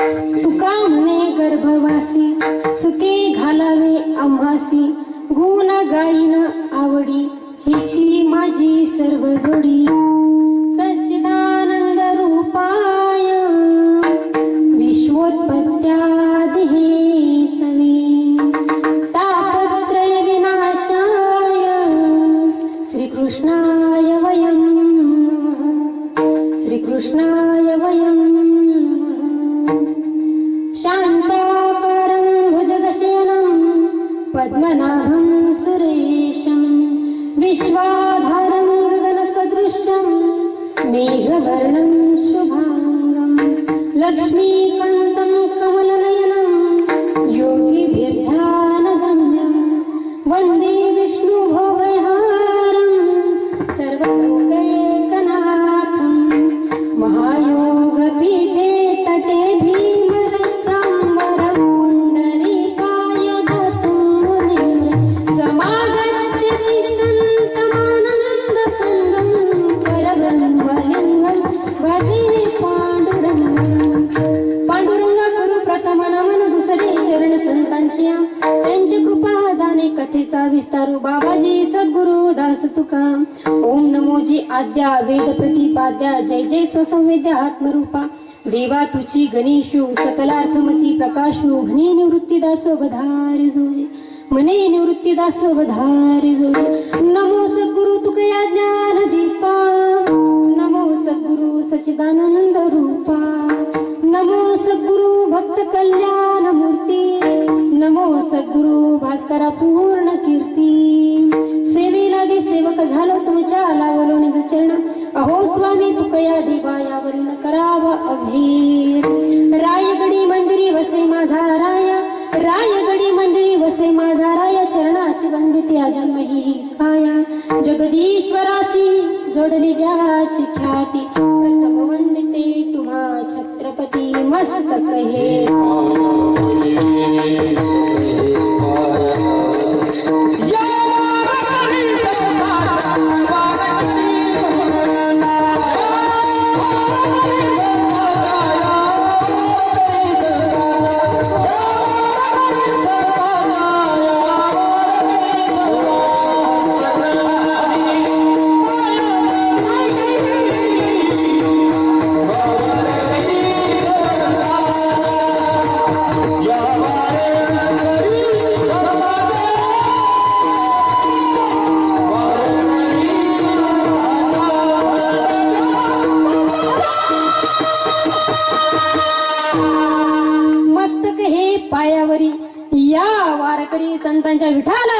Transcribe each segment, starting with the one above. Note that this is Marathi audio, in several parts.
तुका म्हणे गर्भवासी सुके घालावे आम्हासी गुण गाईन आवडी हिची माझी सर्व जोडी सच्चिदानंद रूपाय विश्वोत्पत्त्यादि हेतवे तापत्रय विनाशाय श्रीकृष्णाय वयं नमः श्रीकृष्णाय वयं शान्ताकारं भुजगशयनं पद्मनाभं सुरेशं विश्वाधारं गगनसदृशं मेघवर्णं शुभांगं लक्ष्मीकान्तं कमलनयनं योगिभिर्ध्यानगम्यं वन्दे विष्णुभवैहारं सर्वलोकैकनाथं महायोगपीठे तटे भीमरत्नाम्बरं पुण्डरीकाय दत्तं मुनिं समागत्य तिष्ठन्तमानन्दकन्दं परब्रह्मलिङ्गं भजे पांडुरंगं पांडुरंगा करू प्रथम नमन दुसरे चरण संतांची त्यांची कृपा दाने कथेचा विस्तारू बाबाजी सद्गुरु दास तुका ओम नमोजी आद्या वेद प्रतिपाद्या जय जय स्वसंवेद्या आत्मरूपा देवा तुची गणेशू सकलार्थमती प्रकाशू म्हणे निवृत्तीदास वधारी जोरी म्हणे निवृत्तीदास वधारी जोरी नमो सद्गुरु तुकया ज्ञान दीपा नमो सद्गुरु सच्चिदानंद रूपा नमो सद्गुरु भक्त कल्याण मूर्ती नमो सद्गुरु भास्करा पूर्ण कीर्ती सेवेला दे सेवक झालो तुमच्या लागलो निज चरण अहो स्वामी तुकया देवा यावरून करावा अभीर रायगडी मंदिरी वसे माझा राया रायगडी मंदिरी वसे माझा राया चरणासी वंदिते अजन्म ही काया जगदीश्वरासी जोडली ज्याची ख्याती प्रथम वंदिते तुम्हा छत्रपती मस्तक हे मस्तक हे पायावरी या वारकरी संतांच्या विठाला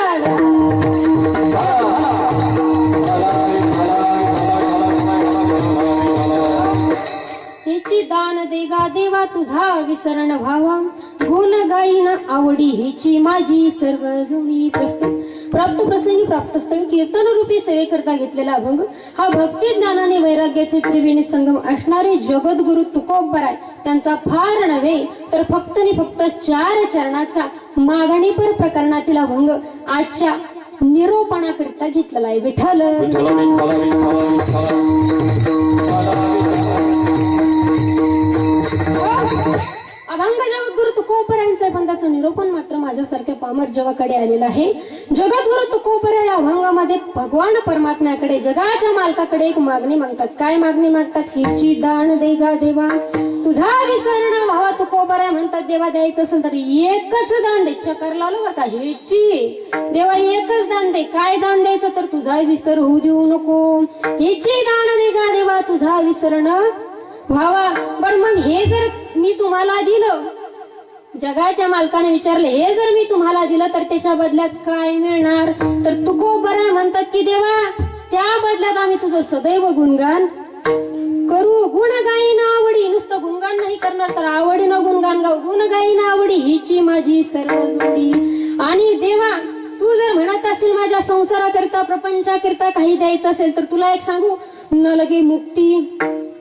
हेची दान देगा देवा तुझा विसरण व्हावा गुण गाईन आवडी हेची माझी सर्व जोडी प्रस्तुत प्राप्त प्रसंगी प्राप्त स्थळी कीर्तन रूपी सेवेकरता घेतलेला अभंग हा भक्ती ज्ञानाने वैराग्याचे त्रिवेणी संगम असणारे जगद्गुरु तुकोबराय त्यांचा फार नव्हे तर फक्त आणि फक्त 4 चरणाचा मागणीपर प्रकरणातील अभंग आजच्या निरोपणाकरिता घेतलेला आहे विठ्ठल अभंग जगद्गुरु तुकोबरायांचा बंधाचं निरोपण मात्र माझ्यासारख्या पामर जवाकडे आलेला आहे जगद्गुरु तुकोबरा या अभंगामध्ये भगवान परमात्म्याकडे जगाच्या मालकाकडे एक मागणी मागतात काय मागणी मागतात हिची दान देगा देवा तुझा विसरण व्हावा तुकोबरा म्हणतात देवा द्यायचं असेल तर एकच दान दे चक्कर लावलं बरं का हिची देवा एकच दान दे काय दान द्यायचं तर तुझा विसर होऊ देऊ नको हिची दान देगा देवा तुझा विसरण व्हावा बर मग हे जर मी तुम्हाला दिलं जगाच्या मालकाने विचारले हे जर मी तुम्हाला दिलं तर त्याच्या बदल्यात काय मिळणार तर तुकोबरा म्हणतात की देवा त्या बदल्यात आम्ही तुझं सदैव गुणगान करू गुण गाईन आवडी नुसतं गुणगान नाही करणार तर आवडीनं गुणगान गाऊ गुण गाईन आवडी हिची माझी सर्व जोडी आणि देवा तू जर म्हणत असेल माझ्या संसाराकरता प्रपंचाकरता काही द्यायचं असेल तर तुला एक सांगू न लगे मुक्ती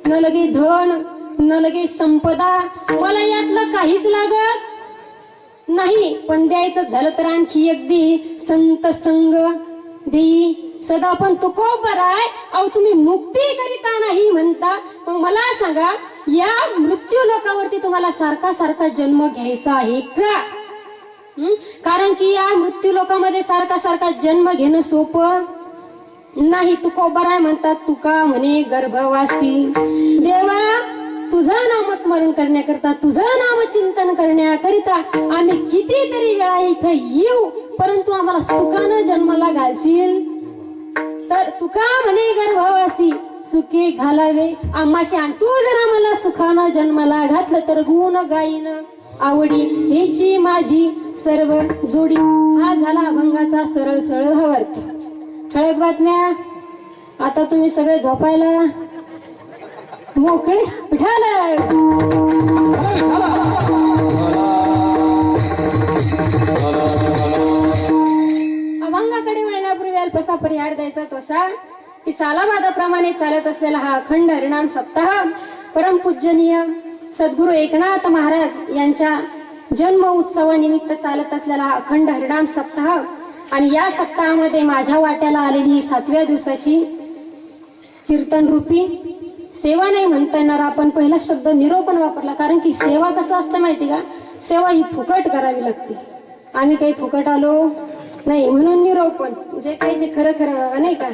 न लगे धन न लगे संपदा मला यातलं काहीच लागत नाही पण द्यायचं झालं तर आणखी एक दे संत संग देई सदा पण तुकोबर आहे. अहो तुम्ही मुक्ती करिता नाही म्हणता, मग मला सांगा या मृत्यू लोकावरती तुम्हाला सारखा सारखा जन्म घ्यायचा आहे का? कारण की या मृत्यू लोकांमध्ये सारखा सारखा जन्म घेणं सोपं नाही. तुकोबर आहे म्हणतात, तुका म्हणे गर्भवासी. देवा तुझं नामस्मरण करण्याकरता, तुझं नाम चिंतन करण्याकरिता आम्ही कितीतरी वेळा इथे येऊ, परंतु आम्हाला सुखानं जन्माला घालशील तर तुका म्हणे गर्भवासी सुखे घालावे आम्हाशी. आणि तू जर आम्हाला सुखानं जन्माला घातलं तर गुण गाईन आवडी हेची माझी सर्व जोडी. हा झाला अभंगाचा सरळ सरळ भावार्थ. ठळक बातम्या. आता तुम्ही सगळे झोपायला मोकळे झालं. अभंगाकडे वळण्यापूर्वी अल्पसा परिहार द्यायचा तसा की सालाबादाप्रमाणे चालत असलेला हा अखंड हरिनाम सप्ताह परमपूजनीय सद्गुरू एकनाथ महाराज यांच्या जन्म उत्सवानिमित्त चालत असलेला हा अखंड हरिनाम सप्ताह. आणि या सप्ताहामध्ये माझ्या वाट्याला आलेली ही 7व्या दिवसाची कीर्तन रूपी सेवा नाही म्हणता येणार. आपण पहिला शब्द निरोपण वापरला, कारण की सेवा कसं असतं माहिती का? सेवा ही फुकट करावी लागते. आम्ही काही फुकट आलो नाही, म्हणून निरोपण जे काही ते खरं खरं नाही का.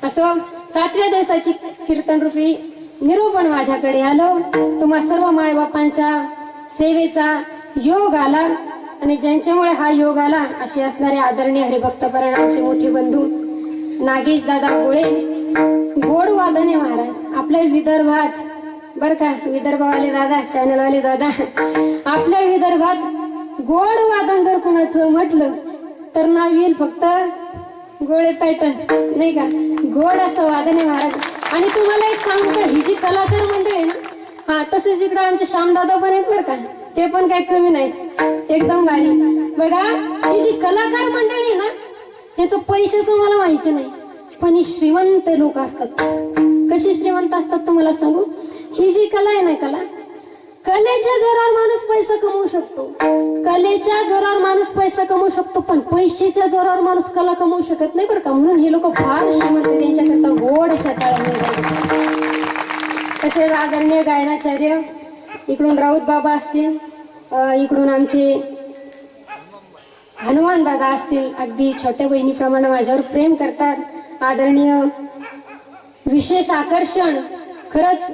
असं 7व्या दिवसाची कीर्तन रूपी निरोपण माझ्याकडे आलं. तुम्हा सर्व मायबापांच्या सेवेचा योग आला आणि ज्यांच्यामुळे हा योग आला असे असणारे आदरणीय हरिभक्तपरायण आमचे मोठे बंधू नागेश दादा गोळे, गोड वादने महाराज. आपल्या विदर्भात बर का, विदर्भवाले दादा, चॅनलवाले दादा, आपल्या विदर्भात गोड वादन जर कुणाचं म्हटलं तर नाव येईल फक्त गोळे पॅटर्न नाही का. गोड असं वादने महाराज. आणि तुम्हाला एक सांगू का, ही जी कलाकार मंडळी ना, हा तसेच इकडे आमचे श्यामदादा पण आहेत बर का, ते पण काही कमी नाहीत, एकदम भारी. बघा ही जी कलाकार मंडळी आहे ना, याचं पैशाचं मला माहिती नाही, पण ही श्रीमंत लोक असतात. कशी श्रीमंत असतात तुम्हाला सांगू. ही जी कला आहे ना, कलेच्या जोरावर माणूस पैसा कमवू शकतो, कलेच्या जोरावर माणूस पैसा कमवू शकतो, पण पैशाच्या जोरावर माणूस कला कमवू शकत नाही बरं का. म्हणून हे लोक फार श्रीमंत, त्यांच्याकरता गोड अशा टाळ्या. तसेच आदरणीय गायनाचार्य इकडून राऊत बाबा असतील, इकडून आमचे हनुमान दादा असतील, अगदी छोट्या बहिणीप्रमाणे माझ्यावर प्रेम करतात. आदरणीय विशेष आकर्षण, खरंच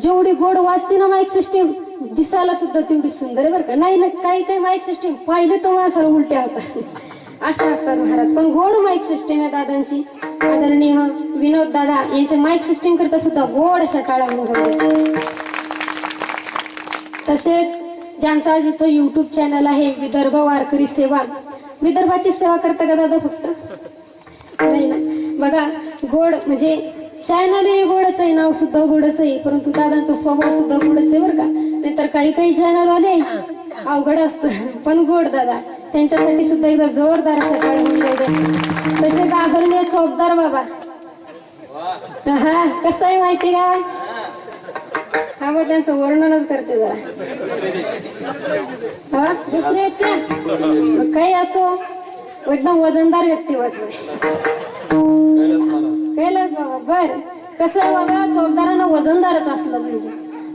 जेवढी गोड वाजते ना माईक सिस्टीम, दिसायला सुद्धा तेवढी सुंदर आहे बरं का. नाही ना काही काही माईक सिस्टीम पाहिले तर माणसाला उलट्या होतात, अशा असतात महाराज. पण गोड माईक सिस्टीम आहे दादांची. आदरणीय विनोद दादा यांच्या माईक सिस्टीम करता सुद्धा गोड अशा टाळ्या होऊन. तसेच ज्यांचा आज इथं युट्यूब चॅनल आहे विदर्भ वारकरी सेवा, विदर्भाची सेवा करता का दादा? फक्त नाही ना. बघा गोड म्हणजे चॅनल हे गोडच आहे, नाव सुद्धा गोडच आहे, परंतु दादांचा स्वभाव सुद्धा गोडच आहे बरं का. नाहीतर काही काही चॅनल वाले अवघड असतं, पण गोड दादा त्यांच्यासाठी सुद्धा एकदा जोरदार अशा टाळ्या होऊन जाऊ. तसेच आदरणीय चौकदार बाबा, हा कसं आहे माहिती का, हा मग त्यांचं वर्णनच करते जरा. हा दुसरे आहेत का काही असो, एकदम वजनदार व्यक्तिमत्व कैलास बाबा. बर कसं आहे बाबा, चौकदारांना वजनदारच असलं पाहिजे.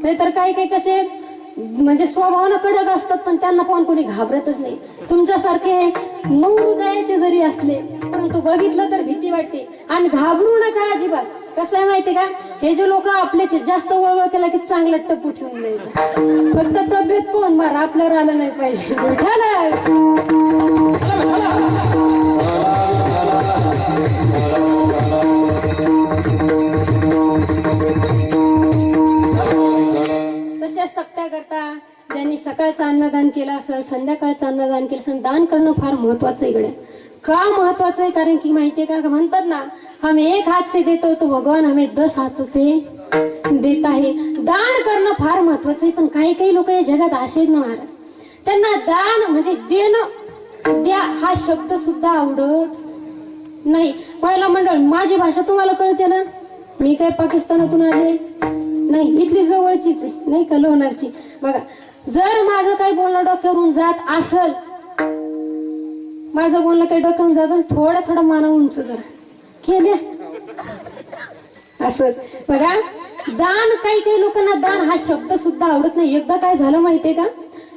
नाहीतर काही काही कसे म्हणजे स्वभावानं कडक असतात, पण त्यांना पण कोणी घाबरतच नाही. तुमच्यासारखे मऊ हृदयाचे जरी असले, परंतु बघितलं तर भीती वाटते. आणि घाबरू नका अजिबात. कसं आहे माहिती का, हे जे लोक आपल्याचे जास्त वळवळ केला की चांगलं टप्पू ठेवून द्यायचं. फक्त तब्येत कोण मार आपल्यावर आलं नाही पाहिजे. तशाच सक्त्या करता ज्यांनी सकाळचं अन्नदान केलं असेल, संध्याकाळचं अन्नदान केलं असेल, दान करणं फार महत्वाचं इकडे. का महत्वाचं आहे? कारण की माहितीये का, म्हणतात ना, हम एक हात से देतो तो भगवान हमें 10 हाथों से देता है. दान करणं फार महत्वाचं आहे. पण काही काही लोक या जगात असेच ना महाराज, त्यांना दान म्हणजे देणं, द्या हा शब्द सुद्धा आवडत नाही. पहिला मंडळ, माझी भाषा तुम्हाला कळते ना, मी काय पाकिस्तानातून आले नाही, इथली जवळचीच आहे नाही का, लोणारची. बघा जर माझं काही बोलणं डोक्यावरून जात असल, माझं बोलणं काही डोक्यावरून जात, थोडा थोडा माना उंच करा, केल्या असं बघा. दान, काही काही लोकांना दान हा शब्द सुद्धा आवडत नाही. एकदा काय झालं माहितीये का,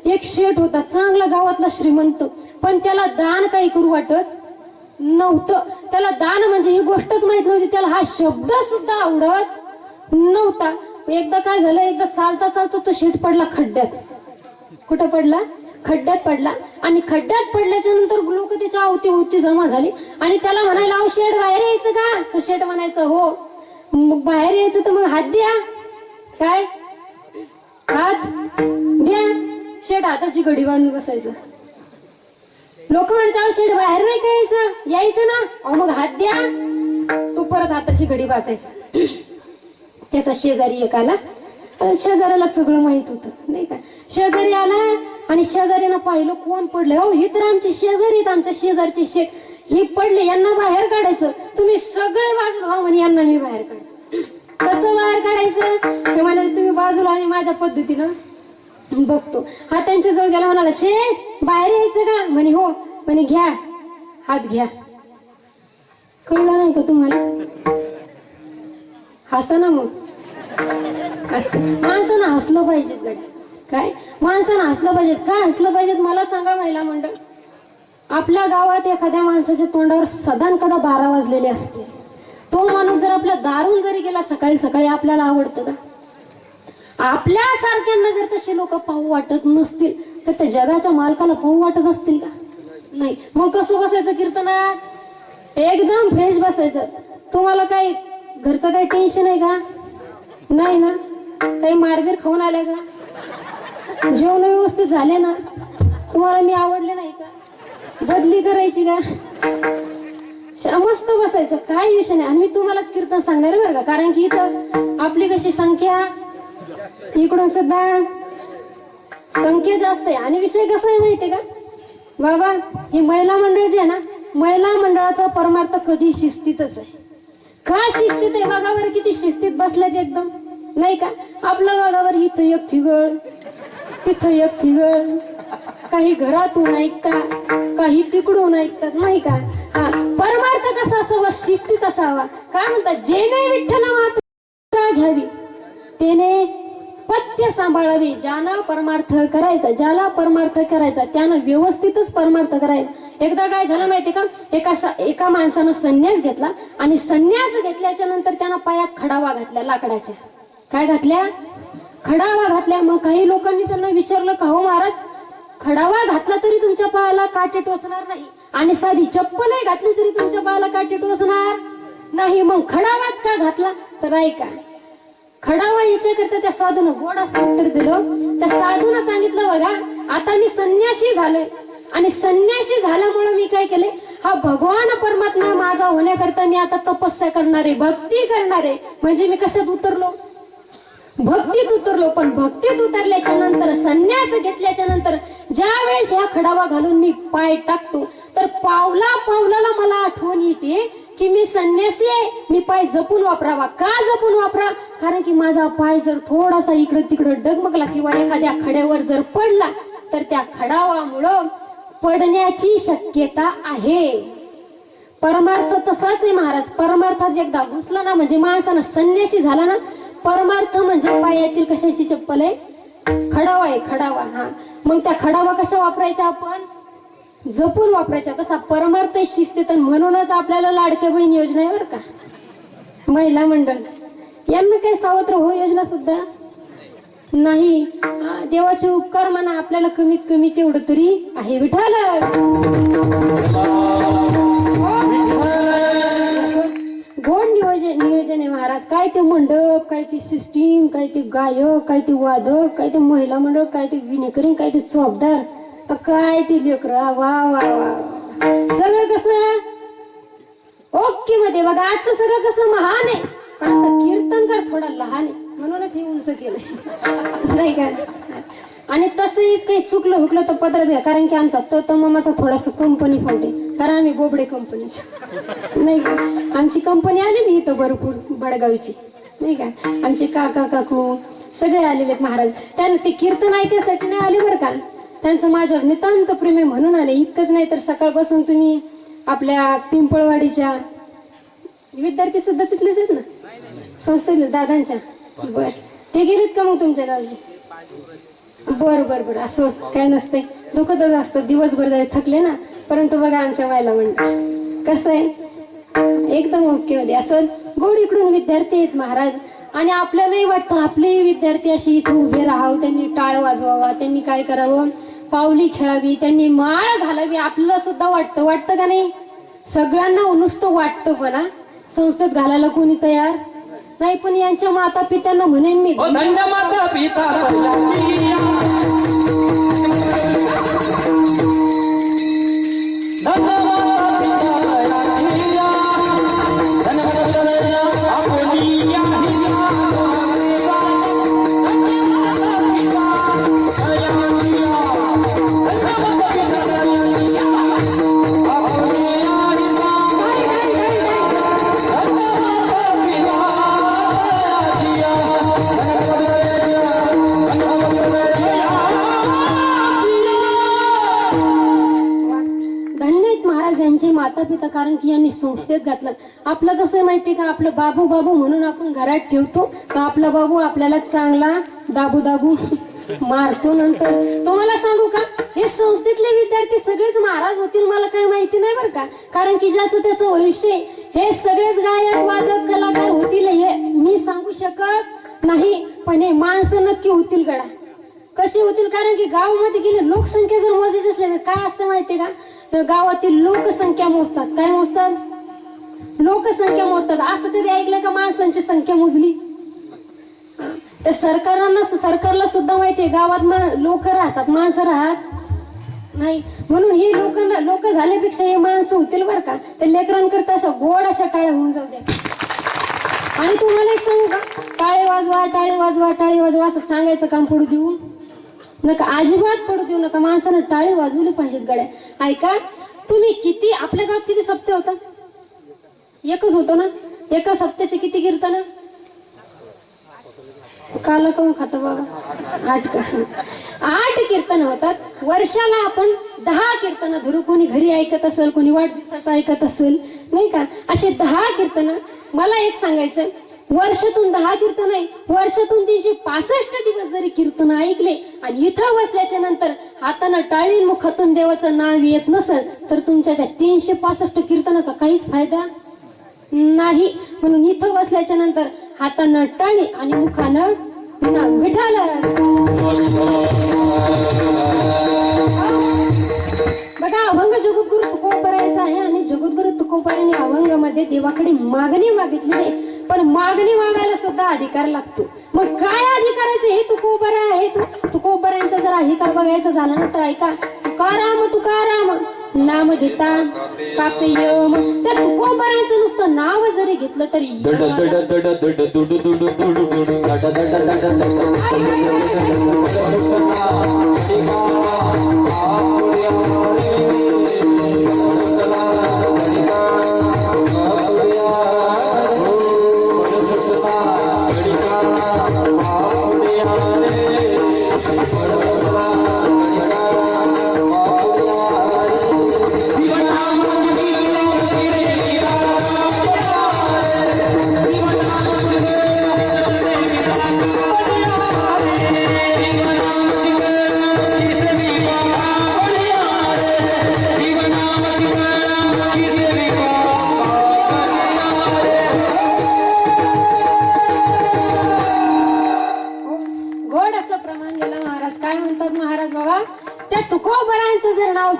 एक शेठ होता चांगला गावातला श्रीमंत, पण त्याला दान काही करू वाटत नव्हतं. त्याला दान म्हणजे ही गोष्टच माहित नव्हती, त्याला हा शब्द सुद्धा आवडत नव्हता. एकदा काय झालं, एकदा चालता चालता तो शेठ पडला खड्ड्यात. कुठं पडला? खड्ड्यात पडला. आणि खड्ड्यात पडल्याच्या नंतर लोक त्याच्या अवतीभोवती जमा झाली आणि त्याला म्हणायला, अहो शेठ बाहेर यायचं का? तो शेठ म्हणायचं हो. मग बाहेर यायचं तर मग हात द्या. काय हात द्या? शेठ हाताची घडी बांधून बसायचं. लोक म्हणायचं, शेठ बाहेर नाही का यायचं? यायचं ना. अहो मग हात द्या. तो परत हाताची घडी बांधायचा. त्याचा शेजारी एक आला. शेजाऱ्याला सगळं माहित होतं नाही का. शेजारी आला आणि शेजारीनं पाहिलं कोण पडले. हो हे तर आमचे शेजारी आहेत, आमच्या शेजारचे शेठ. हे पडले, यांना बाहेर काढायचं. तुम्ही सगळे बाजूला व्हा म्हणे, यांना मी बाहेर काढतो. कसं बाहेर काढायचं ते म्हणाले, तुम्ही बाजूला आणि माझ्या पद्धतीनं बघतो. हा त्यांच्या जवळ गेला, म्हणाला, शेठ बाहेर यायचं का? म्हणे हो. म्हणे घ्या हात घ्या. कळलं नाही का तुम्हाला? हसा ना मग. असं माणसानं हसलं पाहिजे. काय माणसानं हसलं पाहिजे? का हसलं पाहिजेत मला सांगा महिला मंडळ. आपल्या गावात एखाद्या माणसाच्या तोंडावर सदान कदा 12 वाजलेले असते. तो माणूस जर आपल्या दारून जरी गेला सकाळी सकाळी, आपल्याला आवडतं का? आपल्या सारख्यांना जर तसे लोक पाहू वाटत नसतील तर त्या जगाच्या मालकाला पाहू वाटत असतील का? नाही. मग कसं बसायचं कीर्तनात? एकदम फ्रेश बसायचं. तुम्हाला काही घरचं काही टेन्शन आहे का? नाही ना. काही मारबीर खाऊन आले का? जेवण व्यवस्थित झाले ना? तुम्हाला मी आवडले नाही का? बदली करायची का? मस्त बसायचं, काय विषय नाही. आणि मी तुम्हालाच कीर्तन सांगणार आहे बरं का, कारण की इथं आपली कशी संख्या, इकडून सुद्धा संख्या जास्त आहे. आणि विषय कसा आहे माहितीये का बाबा, ही महिला मंडळ जे आहे ना, महिला मंडळाचा परमार्थ कधी शिस्तीतच आहे. का शिस्तीत आहे? बघावर किती शिस्तीत बसल्यात एकदम नाही का. आपल्या बघावर इथं एक थिगळ, तिथं एक थिगळ, काही घरातून ऐकता, काही तिकडून ऐकतात नाही का. हा परमार्थ कसा असावा? शिस्तीत असावा. काय म्हणतात, जेने विठ्ठल मात्रा घ्यावी तेने पथ्य सांभाळावे. ज्यानं परमार्थ करायचा, ज्याला परमार्थ करायचा त्यानं व्यवस्थितच परमार्थ करायचा. एकदा काय झालं माहिती का, एका माणसानं संन्यास घेतला आणि संन्यास घेतल्याच्या नंतर त्यानं पायात खडावा घातल्या लाकडाच्या. काय घातल्या? खडावा घातल्या. मग काही लोकांनी त्यांना विचारलं, का हो महाराज, खडावा घातला तरी तुमच्या पायाला काटे टोचणार नाही आणि साधी चप्पलही घातली तरी तुमच्या पायाला काटे टोचणार नाही, मग खडावाच का घातला? तर ऐका, खडावा याच्याकरता त्या साधूनं गोड असं उत्तर दिलं. त्या साधूनं सांगितलं, बघा आता मी संन्यासी झालोय आणि संन्यासी झाल्यामुळे मी काय केले, हा भगवान परमात्मा माझा होण्याकरता मी आता तपस्या करणार आहे, भक्ती करणार आहे. म्हणजे मी कशात उतरलो? भक्तीत उतरलो. पण भक्तीत उतरल्याच्या नंतर, संन्यास घेतल्याच्या नंतर ज्या वेळेस ह्या खडावा घालून मी पाय टाकतो तर पावला पावलाला मला आठवण येते की मी संन्यासी आहे, मी पाय जपून वापरावा. का जपून वापरा? कारण की माझा पाय जर थोडासा इकडे तिकडे डगमगला किंवा एखाद्या खड्यावर जर पडला तर त्या खडावामुळं पडण्याची शक्यता आहे. परमार्थ तसाच आहे महाराज. परमार्थात एकदा घुसला ना म्हणजे माणसानं संन्यासी झाला ना, परमार्थ म्हणजे पायातील कशाची चप्पल आहे? खडावा आहे, खडावा. हा मग त्या खडावा कशा वापरायच्या? आपण जपून वापरायच्या. तसा परमार्थ शिस्तीत. म्हणूनच आपल्याला लाडक्या बहीण योजना आहे बरं का, महिला मंडळ. यांना काही सावत्र हो योजना सुद्धा नाही. देवाचे उपकार म्हणा, आपल्याला कमीत कमी तेवढं तरी आहे. विठ्ठल गोड नियोजन आहे महाराज. काय ते मंडप, काय ते सिस्टीम, काय ते गायक, काय ते वादक, काय ते महिला मंडळ, काय ते विनेकरी, काय ते चौकदार, काय ते लेकरा. वा वा वा. सगळं कसं ओके मध्ये. बघा आजचं सगळं कसं महान आहे, पण कीर्तनकार थोडा लहान आहे, म्हणूनच हे उंच केलंय नाही का. आणि तसंही काही चुकलं हुकलं तर पत्र द्या, कारण की आमचा तर मामाचा थोडासा कंपनी फॉल्ट आहे, कारण आम्ही बोबडे कंपनीचे नाही का. आमची कंपनी आलेली इथं भरपूर बडगावची नाही का. आमचे काका काकू सगळे आलेले महाराज. त्यांना ते कीर्तन ऐकायसाठी नाही आले बरं का, त्यांचं माझ्यावर नितांत प्रेम आहे म्हणून आले. इतकंच नाही तर सकाळपासून तुम्ही आपल्या पिंपळवाडीच्या विद्यार्थी सुद्धा तिथलेच आहेत ना, संस्थेतले दादांच्या. बर, ते गेलेत का मग तुमच्या गावचे? बर बर बर, असो, काय नसते, दुखतच असतं, दिवसभर जाय थकले ना. परंतु बघा आमच्या वायला म्हणत कसं आहे, एकदम ओके मध्ये. असं गोड इकडून विद्यार्थी आहेत महाराज, आणि आपल्यालाही वाटतं आपले विद्यार्थी अशी इथे उभे राहावं, त्यांनी टाळ वाजवावा, त्यांनी काय करावं, पावली खेळावी, त्यांनी माळ घालावी. आपल्याला सुद्धा वाटतं का नाही? सगळ्यांना नुसतं वाटतं, पण संस्थेत घालायला कोणी तयार नाही. पण यांच्या माता पित्यांना म्हणेन मी, माता पिता माता पिता, कारण की यांनी संस्थेत घातलं. आपलं कसं माहितीये का, आपलं बाबू बाबू म्हणून आपण घरात ठेवतो का, आपला बाबू आपल्याला चांगला दाबू दाबू मारतो. नंतर तुम्हाला सांगू का, हे संस्थेतले विद्यार्थी सगळेच महाराज होतील मला काही माहिती नाही बरं का, कारण की ज्याचं त्याचं भविष्य, हे सगळेच गायक वादक कलाकार होतील हे मी सांगू शकत नाही. पण हे माणसं नक्की होतील गडा. कशी होतील, कारण की गावामध्ये गेले लोकसंख्या जर मोजायची असले तर काय असतं माहितीये का, गावातील लोकसंख्या मोजतात. काय मोजतात? लोकसंख्या मोजतात. असं कधी ऐकलं का माणसांची संख्या मोजली? तर सरकारला सुद्धा माहितीये गावात लोक राहतात, माणसं राहत नाही. म्हणून ही लोक झाल्यापेक्षा हे माणसं होतील बरं का. ते लेकरांकरता अशा गोड अशा टाळ्या होऊन जाऊ द्या. आणि तुम्हाला एक सांगू का, टाळे वाजवा टाळे वाजवा टाळे वाजवा असं सांगायचं काम पडू देऊ नका, अजिबात पडू देऊ नका. माणसानं टाळे वाजवले पाहिजेत गड्या. ऐका, तुम्ही किती, आपल्या गावात किती सप्ते होतात? एकच होतो ना. एका सप्त्याचे किती कीर्तन? काला काऊन खाता बाबा? 8 कीर्तन होतात. वर्षाला आपण 10 कीर्तन धरू. कोणी घरी ऐकत असेल, कोणी वाढदिवसाचं ऐकत असेल, नाही का, असे 10 कीर्तन. मला एक सांगायचं, वर्षातून 10 कीर्तन आहे, वर्षातून 365 दिवस जरी कीर्तन ऐकले आणि इथं बसल्याच्या नंतर हातानं टाळी मुखातून देवाचं नाव येत नसेल तर तुमच्या त्या 365 कीर्तनाचा काहीच फायदा नाही. म्हणून इथं बसल्याच्या नंतर हातानं टाळी आणि मुखानं नाव विठाल. बघा, अभंग जगद्गुरु तुकोबरायचा आहे आणि जगद्गुरु तुकोबराने अभंगामध्ये देवाकडे मागणी मागितली आहे. पण मागणी मागायला सुद्धा अधिकार लागतो. मग काय अधिकाराचे हे तुकोबरा आहे? तुकोबरांचा जर अधिकार बघायचा झाला ना तर ऐका, तुकाराम तुकाराम नाम घेता पाप यम. त्या तुकोबरांचं नुसतं नाव जरी घेतलं तरी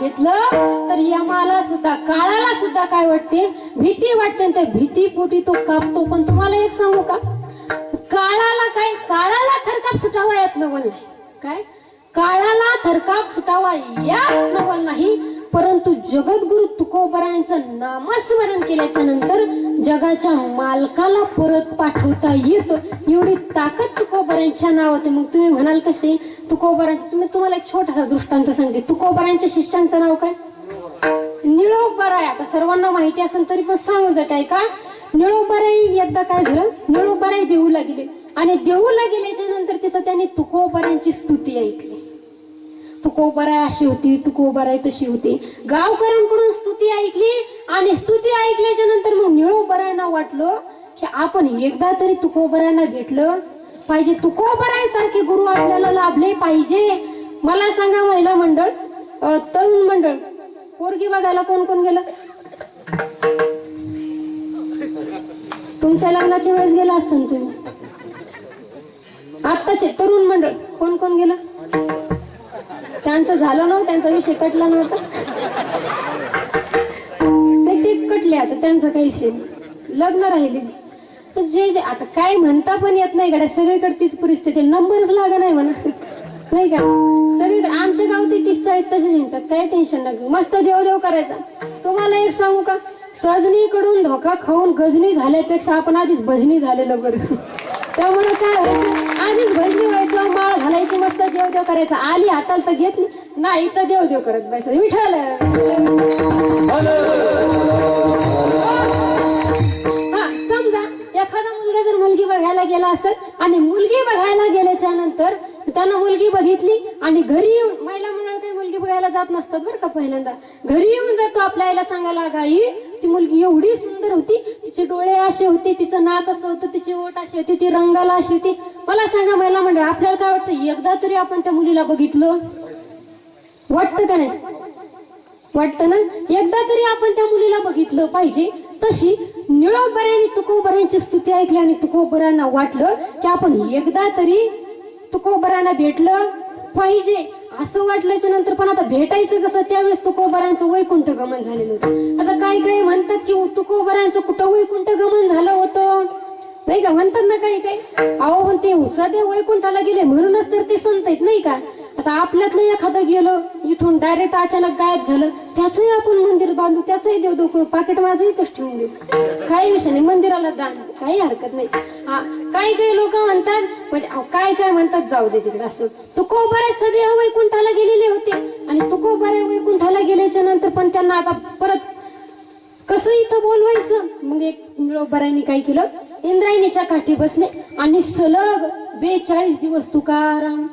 घेतलं तर यमाला सुद्धा, काळाला सुद्धा काय वाटते? भीती वाटते. त्या भीतीपोटी तो कापतो. पण तुम्हाला एक सांगू का, काळाला थरकाप सुटावा येत नवल नाही. काय? काळाला थरकाप सुटावा यात नवल नाही, परंतु जगद्गुरु तुकोबरायांचं नामस्मरण केल्याच्या नंतर जगाच्या मालकाला परत पाठवता येतं. एवढी ताकद तुकोबरायांच्या नावात. मग तुम्ही म्हणाल कसे तुकोबरांचं? तुम्हाला एक छोटासा दृष्टांत सांगते. तुकोबरायांच्या शिष्यांचं नाव काय? निळोबराय. आता सर्वांना माहिती असेल तरी पण सांगू जात आहे का, निळोबराई एकदा काय झालं, निळोबराई देऊला गेले आणि देऊला गेल्याच्या नंतर तिथं त्यांनी तुकोबरांची स्तुती ऐकली. तुकोबराय अशी होती, तुकोबराय तशी होती. गावकऱ्यांकडून स्तुती ऐकली आणि स्तुती ऐकल्याच्या नंतर मग निळोबरायांना वाटलं की आपण एकदा तरी तुकोबरायांना भेटलं पाहिजे, तुकोबराय सारखे गुरु आपल्याला लाभले पाहिजे. मला सांगा महिला मंडळ, तरुण मंडळ, पोरगी बघायला कोण कोण गेलं? तुमच्या लग्नाच्या वेळेस गेला असेल तुम्ही. आत्ताचे तरुण मंडळ कोण कोण गेलं? त्यांचं झालं नव्हतं, त्यांचा विषय कटला नव्हता. ते कटले, आता त्यांचा काही विषय लग्न राहिले. तर जे जे आता काय म्हणता पण येत नाही गड्या, सगळीकडे तीच परिस्थिती, नंबरच लागा नाही म्हणा, नाही का? सगळीकडे आमच्या गावात 30-40 तसेच म्हणतात, काय टेन्शन नाही, मस्त देव करायचा. तुम्हाला एक सांगू का, सजनीकडून धोका खाऊन गजनी झाल्यापेक्षा आपण आधीच भजनी झालेलं बरं. त्यामुळे काय व्हायचं, आधीच भजनी व्हायचं, माळ घालायची, मस्त देव करायचा. आली हाताला तर घेतली नाही तर देव करत बसायचं. विठ्ठल हा, समजा एखादा मुलगा जर मुलगी बघायला गेला असेल आणि मुलगी बघायला गेल्याच्या नंतर त्यानं मुलगी बघितली आणि घरी येऊन, महिला म्हणाल काही मुलगी बघायला जात नसतात बरं का, पहिल्यांदा घरी येऊन जातो आपल्या आईला सांगायला, गाई ती मुलगी एवढी सुंदर होती, तिचे डोळे असे होते, तिचं नाक असं होतं, तिची ओठ अशी होती, ती रंगाला अशी होती. मला सांगा महिला मंडळ, आपल्याला काय वाटतं, एकदा तरी आपण त्या मुलीला बघितलं? वाटतं का नाही? वाटतं ना, एकदा तरी आपण त्या मुलीला बघितलं पाहिजे. तशी निळोबऱ्यांनी तुकोबऱ्यांची स्तुती ऐकली आणि तुकोबऱ्यांना वाटलं की आपण एकदा तरी तुकोबऱ्यांना भेटलं पाहिजे. असं वाटल्याच्या नंतर पण आता भेटायचं कसं, त्यावेळेस तुकोबऱ्यांचं वैकुंठ गमन झालेलं होतं. आता काही काही म्हणतात की तुकोबऱ्यांचं कुठं वैकुंठ गमन झालं होतं, नाही का? म्हणतात ना काही काही. अहो पण ते सध्या वैकुंठाला गेले म्हणूनच तर ते संत आहेत, नाही का? आता आपल्यातलं एखादं गेलं इथून डायरेक्ट अचानक गायब झालं, त्याचंही आपण मंदिर बांधू, त्याचंही देव करू, पाकिट माझं इथंच ठेवून देऊ, काही विषय नाही, मंदिराला दान, काही हरकत नाही. हा, काही काही लोक म्हणतात, म्हणजे काय काय म्हणतात, जाऊ दे तिकडे. असं तुकोबराय सदैव वैकुंठाला गेलेले होते आणि तुकोबराय वैकुंठाला गेल्याच्या नंतर पण त्यांना आता परत कसं इथं बोलवायचं. मग एक निळोबरायांनी काय केलं, इंद्रायणीच्या काठी बसले आणि सलग 42 दिवस तुकाराम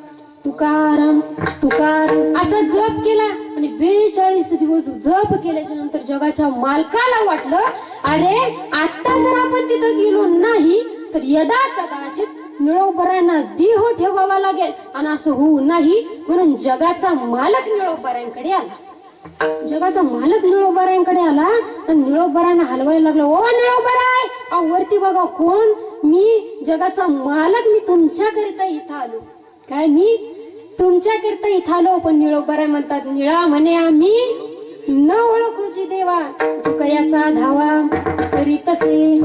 तुकाराम तुकाराम असा जप केला. आणि 42 दिवस जप केल्याच्या नंतर जगाच्या मालकाला वाटलं, अरे आता जर आपण तिथं गेलो नाही तर यदा कदाचित निळोबऱ्यांना देह ठेवावा लागेल आणि असं होऊ नाही. म्हणून जगाचा मालक निळोबऱ्यांकडे आला. जगाचा मालक निळोबऱ्यांकडे आला आणि निळोबऱ्यांना हलवायला लागला. ओ निळोबराय, वरती बघा कोण, मी जगाचा मालक, मी तुमच्याकरिता इथं आलो. काय, मी तुमच्याकरिता इथं आलो. पण निळोबराय म्हणतात, निळा म्हणे आम्ही न ओळखूची देवा, तुकयाचा धावा तरी तसे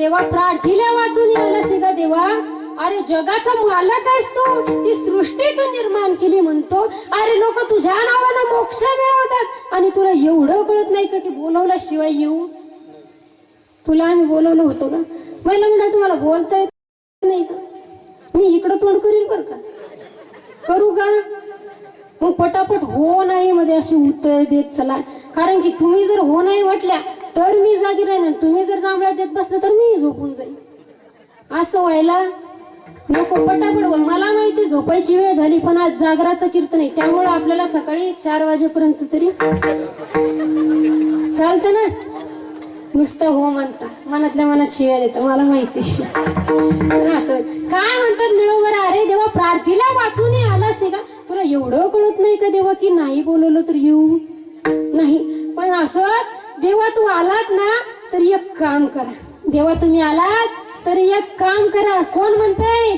देवा प्रार्थीला वाचून आलास का देवा? अरे जगाचा मालक आहेस तू, ही सृष्टी तू निर्माण केली म्हणतो. अरे लोक तुझ्या नावानं मोक्ष मिळवतात आणि तुला एवढं कळत नाही का की बोलवल्याशिवाय येऊ? तुला आम्ही बोलवलं होतं का? मला म्हणा तुम्हाला बोलता येत नाही का? मी इकडं तोंड करील बर का? करू का? मग पटापट हो नाही मध्ये अशी उत्तर देत चला. कारण की तुम्ही जर हो नाही म्हटल्या तर मी जागी राहीन, तुम्ही जर जांभळ्या देत बसला तर मी झोपून जाईन. असं व्हायला नको. पटापट बोल. मला माहिती झोपायची वेळ झाली पण आज जागराचं कीर्तन आहे त्यामुळे आपल्याला सकाळी 4 वाजेपर्यंत तरी चालतं ना. नुसतं हो म्हणता, मनातल्या मनात शिव्या देतं मला माहिती. असं काय म्हणतात मिळवबर? अरे देवा प्रार्थीला वाचून आलास का? तुला एवढं कळत नाही का देवा की नाही बोलवलं तर येऊ नाही? पण असं देवा तू आलात ना तर एक काम करा. देवा तुम्ही आलात तर एक काम करा. कोण म्हणताय?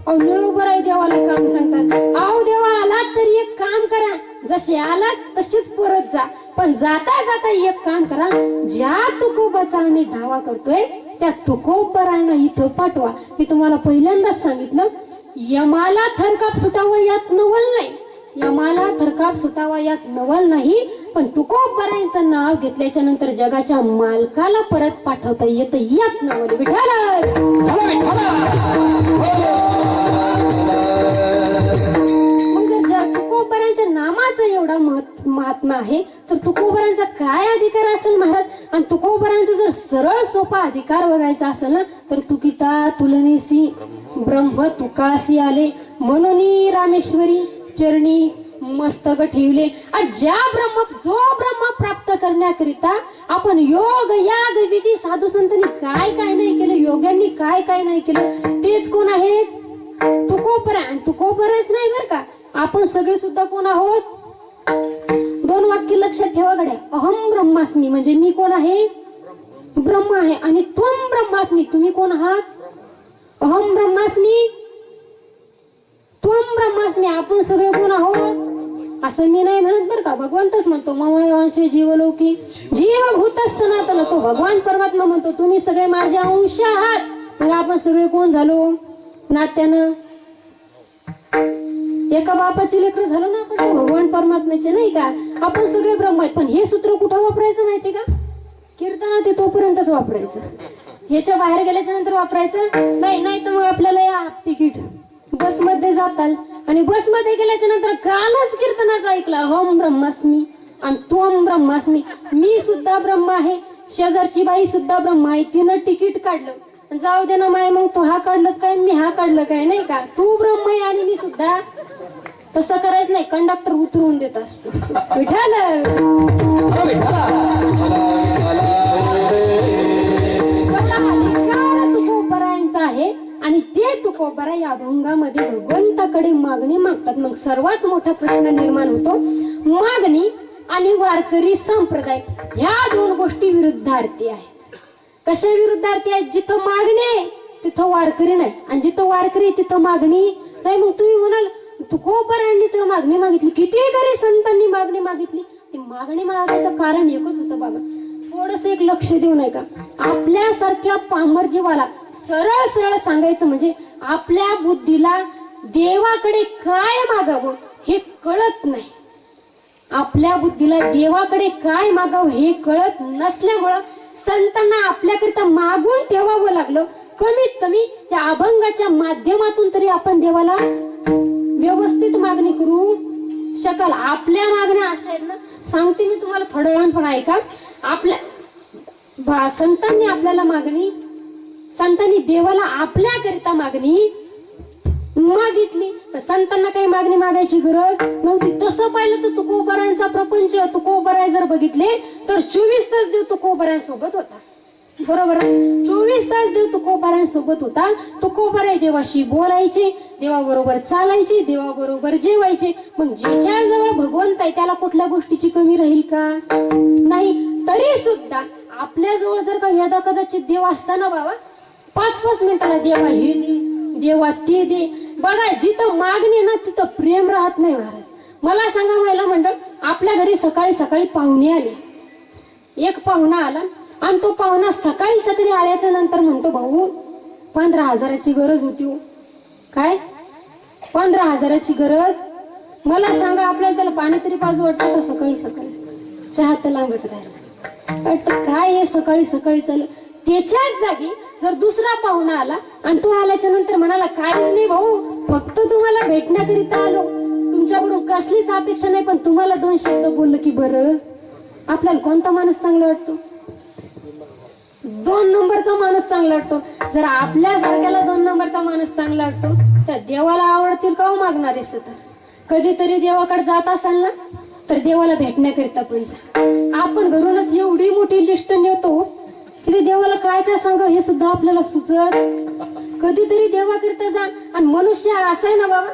अहो निळोबर आहे देवाला काम सांगतात. अहो देवा आलात तर एक काम करा, जसे आलात तशीच परत जा. पण जाता जाता एक काम करा, ज्या तुकोबाचा आम्ही धावा करतोय त्या तुकोबरांना इथं पाठवा. मी तुम्हाला पहिल्यांदाच सांगितलं, यमाला थरकाप सुटावं यात नवल नाही. यमाला थरकाप सुटावा यात नवल नाही. पण तुकोबरांचं नाव घेतल्याच्या नंतर जगाच्या मालकाला परत पाठवता येतं यात नवल. विठाला तुकोबरांच्या नामाचं एवढा महात्मा आहे तर तुकोबरांचा काय अधिकार असेल महाराज? आणि तुकोबरांचा जर सरळ सोपा अधिकार बघायचा असेल ना तर तुकिता तुलनेसी ब्रह्म तुकासी आले म्हणून रामेश्वरी चरणी मस्तक ठेवले. जो ब्रह्म प्राप्त करण्याकरिता आपण योग याग विधी साधू संतांनी काय काय नाही केलं, योग्यांनी काय काय नाही केलं, तेच कोण आहेत? तुकोबरा. तुकोबराच नाही बर का, आपण सगळे सुद्धा कोण आहोत? 2 वाक्य लक्षात ठेवा गड्या. अहम ब्रह्मास्मी म्हणजे मी कोण आहे? ब्रह्म आहे. आणि त्वम ब्रह्मास्मी तुम्ही कोण आहात? अहम ब्रह्मास्मी त्वम ब्रह्मास्मी आपण सगळे कोण आहोत? असं मी नाही म्हणत बर का, भगवंतच म्हणतो. मम अंश जीवलोकी जीवभूत सनातन. तो भगवान परमात्मा म्हणतो तुम्ही सगळे माझे अंश आहात. मग आपण सगळे कोण झालो? नात्यानं एका बापाची लेकरं झालो ना आपण, भगवान परमात्म्याचे नाही का? आपण सगळे ब्रह्म आहेत. पण हे सूत्र कुठं वापरायचं माहितीये का? कीर्तनात तोपर्यंतच वापरायचं. ह्याच्या बाहेर गेल्याच्या नंतर वापरायचं नाही. नाही तर मग आपल्याला या तिकीट बसमध्ये जाताल आणि बसमध्ये गेल्याच्या नंतर कालच कीर्तनात ऐकलं अहम ब्रह्मास्मी आणि त्वम ब्रह्मास्मी. मी सुद्धा ब्रह्म आहे, शेजारची बाई सुद्धा ब्रह्म आहे. तिनं तिकीट काढलं. जाऊ दे ना माय, मग तू हा काढलं काय मी हा काढलं काय नाही का? तू ब्रह्म आहे आणि मी सुद्धा. तसं करायचं नाही, कंडक्टर उतरवून देत असतो. विठाल तुकोबरायांचा आहे आणि ते तुकोबरा या अभंगामध्ये भगवंताकडे मागणी मागतात. मग सर्वात मोठा प्रश्न निर्माण होतो, मागणी आणि वारकरी संप्रदाय ह्या 2 गोष्टी विरुद्धार्थी आहेत. कशा विरुद्धार्थी आहेत? जिथं मागणी आहे तिथं वारकरी नाही आणि जिथं वारकरी तिथं मागणी नाही. मग तुम्ही म्हणाल तुकोबरांनी तर मागणी मागितली, कितीतरी संतांनी मागणी मागितली. ती मागणी मागायचं कारण एकच होतं बाबा, थोडस एक लक्ष देऊ नये का? आपल्यासारख्या पामर जीवाला सरळ सरळ सांगायचं म्हणजे आपल्या बुद्धीला देवाकडे काय मागावं हे कळत नाही. आपल्या बुद्धीला देवाकडे काय मागावं हे कळत नसल्यामुळं संतांना आपल्याकरिता मागून ठेवावं लागलं. कमीत कमी त्या अभंगाच्या माध्यमातून तरी आपण देवाला व्यवस्थित मागणी करू शकाल. आपल्या मागण्या अशा आहेत ना, सांगते मी तुम्हाला थोड्या वेळानं पण ऐका. आपल्या संतांनी आपल्याला मागणी, संतांनी देवाला आपल्याकरिता मागणी मागितली. संतांना काही मागणी मागायची गरज नव्हती. तसं पाहिलं तर तुकोबरांचा प्रपंच, तुकोबराय जर बघितले तर 24 तास देव तुकोबरांसोबत होता. बरोबर, 24 तास देव तुकोबरांसोबत होता. तुकोबराय देवाशी बोलायचे, देवाबरोबर चालायचे, देवाबरोबर जेवायचे. मग ज्याच्या जवळ भगवंत आहे त्याला कुठल्या गोष्टीची कमी राहील का? नाही. तरी सुद्धा आपल्या जवळ जर का यदा कदाचित देव असताना बाबा 5-5 मिनिटाला देवा हे दे, देवा ते दे. बघा जिथं मागणी ना तिथं प्रेम राहत नाही महाराज. मला सांगा महिला मंडळ, आपल्या घरी सकाळी सकाळी पाहुणे आले. एक पाहुणा आला आणि तो पाहुणा सकाळी सकाळी आल्याच्या नंतर म्हणतो, भाऊ 15,000ची गरज होती हो. काय 15,000ची गरज? मला सांगा, आपल्याला त्याला पाणी तरी पाजू वाटतं का सकाळी सकाळी? चहा तर लांबच राहिला वाटतं. काय हे सकाळी सकाळी चाललं? त्याच्याच जागी जर दुसरा पाहुणा आला आणि तो आल्याच्या नंतर म्हणाला, काहीच नाही भाऊ, फक्त तुम्हाला भेटण्याकरिता आलो, तुमच्याकडून कसलीच अपेक्षा नाही, पण तुम्हाला 2 शब्द बोललं की बरं, आपल्याला कोणता माणूस चांगला वाटतो? 2 नंबरचा माणूस चांगला वाटतो. जर आपल्यासारख्याला 2 नंबरचा माणूस चांगला वाटतो, तर देवाला आवडतील का मागणारे सुद्धा? कधीतरी देवाकडे जात असाल ना, तर देवाला भेटण्याकरिता पण जा. आपण घरूनच एवढी मोठी लिस्ट नेतो की देवाला काय काय सांगा हे सुद्धा आपल्याला सुचत. कधीतरी देवाकरिता जा. आणि मनुष्य असं आहे ना बाबा,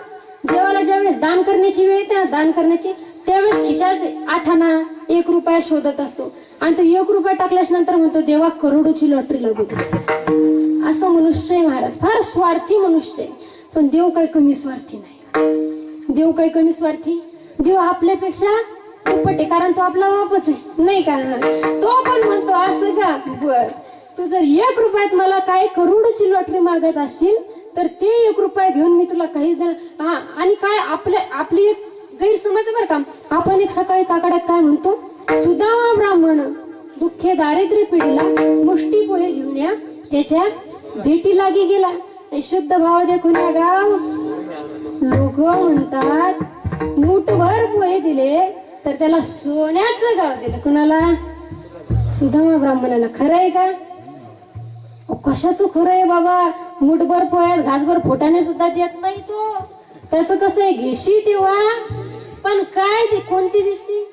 देवाला ज्यावेळेस दान करण्याची वेळ येते ना, दान करण्याची, त्यावेळेस खिशात 8 आणा 1 रुपया शोधत असतो आणि तो 1 रुपया टाकल्याच्या नंतर म्हणतो, देवा करोडोची लॉटरी लागू दे. असं मनुष्य आहे महाराज, फार स्वार्थी मनुष्य आहे. पण देव काही कमी स्वार्थी नाही. देव काही कमी स्वार्थी, देव आपल्यापेक्षा दुप्पट आहे, कारण तो आपला बापच आहे नाही का? तो पण म्हणतो असं का, बर तू जर 1 रुपयात मला काय करोडोची लॉटरी मागत असशील तर ते 1 रुपया घेऊन मी तुला काहीच देणार. हा, आणि काय आपली एक गैरसमज बर का, आपण एक सकाळी काकड्यात काय म्हणतो, सुदामा ब्राह्मण दुःखे दारिद्र्य पिढीला मुष्टी पोहे घेऊन या त्याच्या भेटी लागी गेला. शुद्ध भाव देखून या गाव. लोक म्हणतात मूठभर पोहे दिले तर त्याला सोन्याचं गाव दिलं. कुणाला? सुदामा ब्राह्मणाला. खरं आहे का? कशाचं खरं आहे बाबा? मुठभर पोह्यात घासभर फोटाने सुद्धा देत नाही तो. त्याचं कसं आहे, घेशी तेव्हा, पण काय ते कोणती दिशी,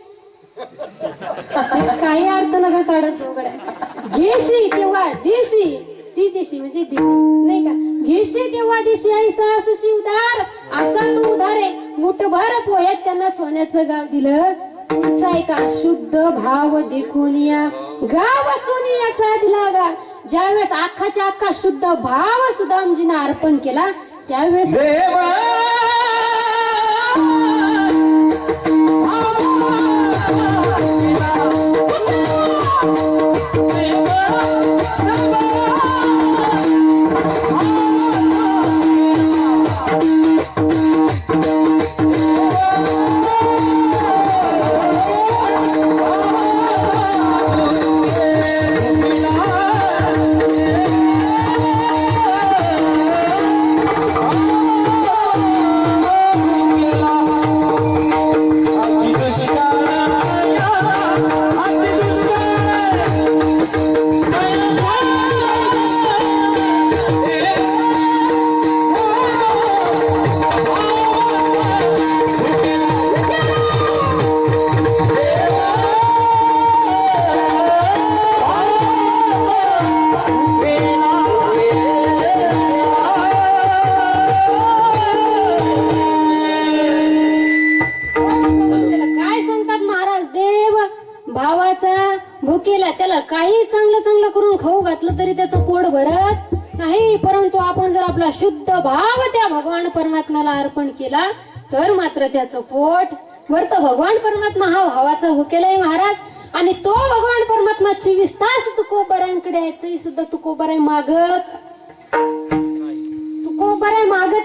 काही अर्थ नका काढत उघड्या. घेशी तेव्हा देशी, ती देशी म्हणजे नाही का? घेशी तेव्हा देशी ऐसा असशी उधार, असा तो उधार आहे. मुठभर पोह्यात त्यांना सोन्याचं गाव दिलं. आहे का? शुद्ध भाव देखून या गाव सोनियाचा दिला गा. ज्यावेळेस अख्खाच्या अख्खा शुद्ध भाव सुदामजींना अर्पण केला त्यावेळेस भुकेला त्याला काही चांगलं चांगलं करून खाऊ घातलं तरी त्याचं पोट भरत नाही. परंतु आपण जर आपला शुद्ध भाव त्या भगवान परमात्म्याला अर्पण केला तर मात्र त्याचं पोट भरतं. भगवान परमात्मा हा भावाचा भुकेला आहे महाराज. आणि तो भगवान परमात्मा 24 तास तुकोबारांकडे आहे, तरी सुद्धा तुकोबाराय मागत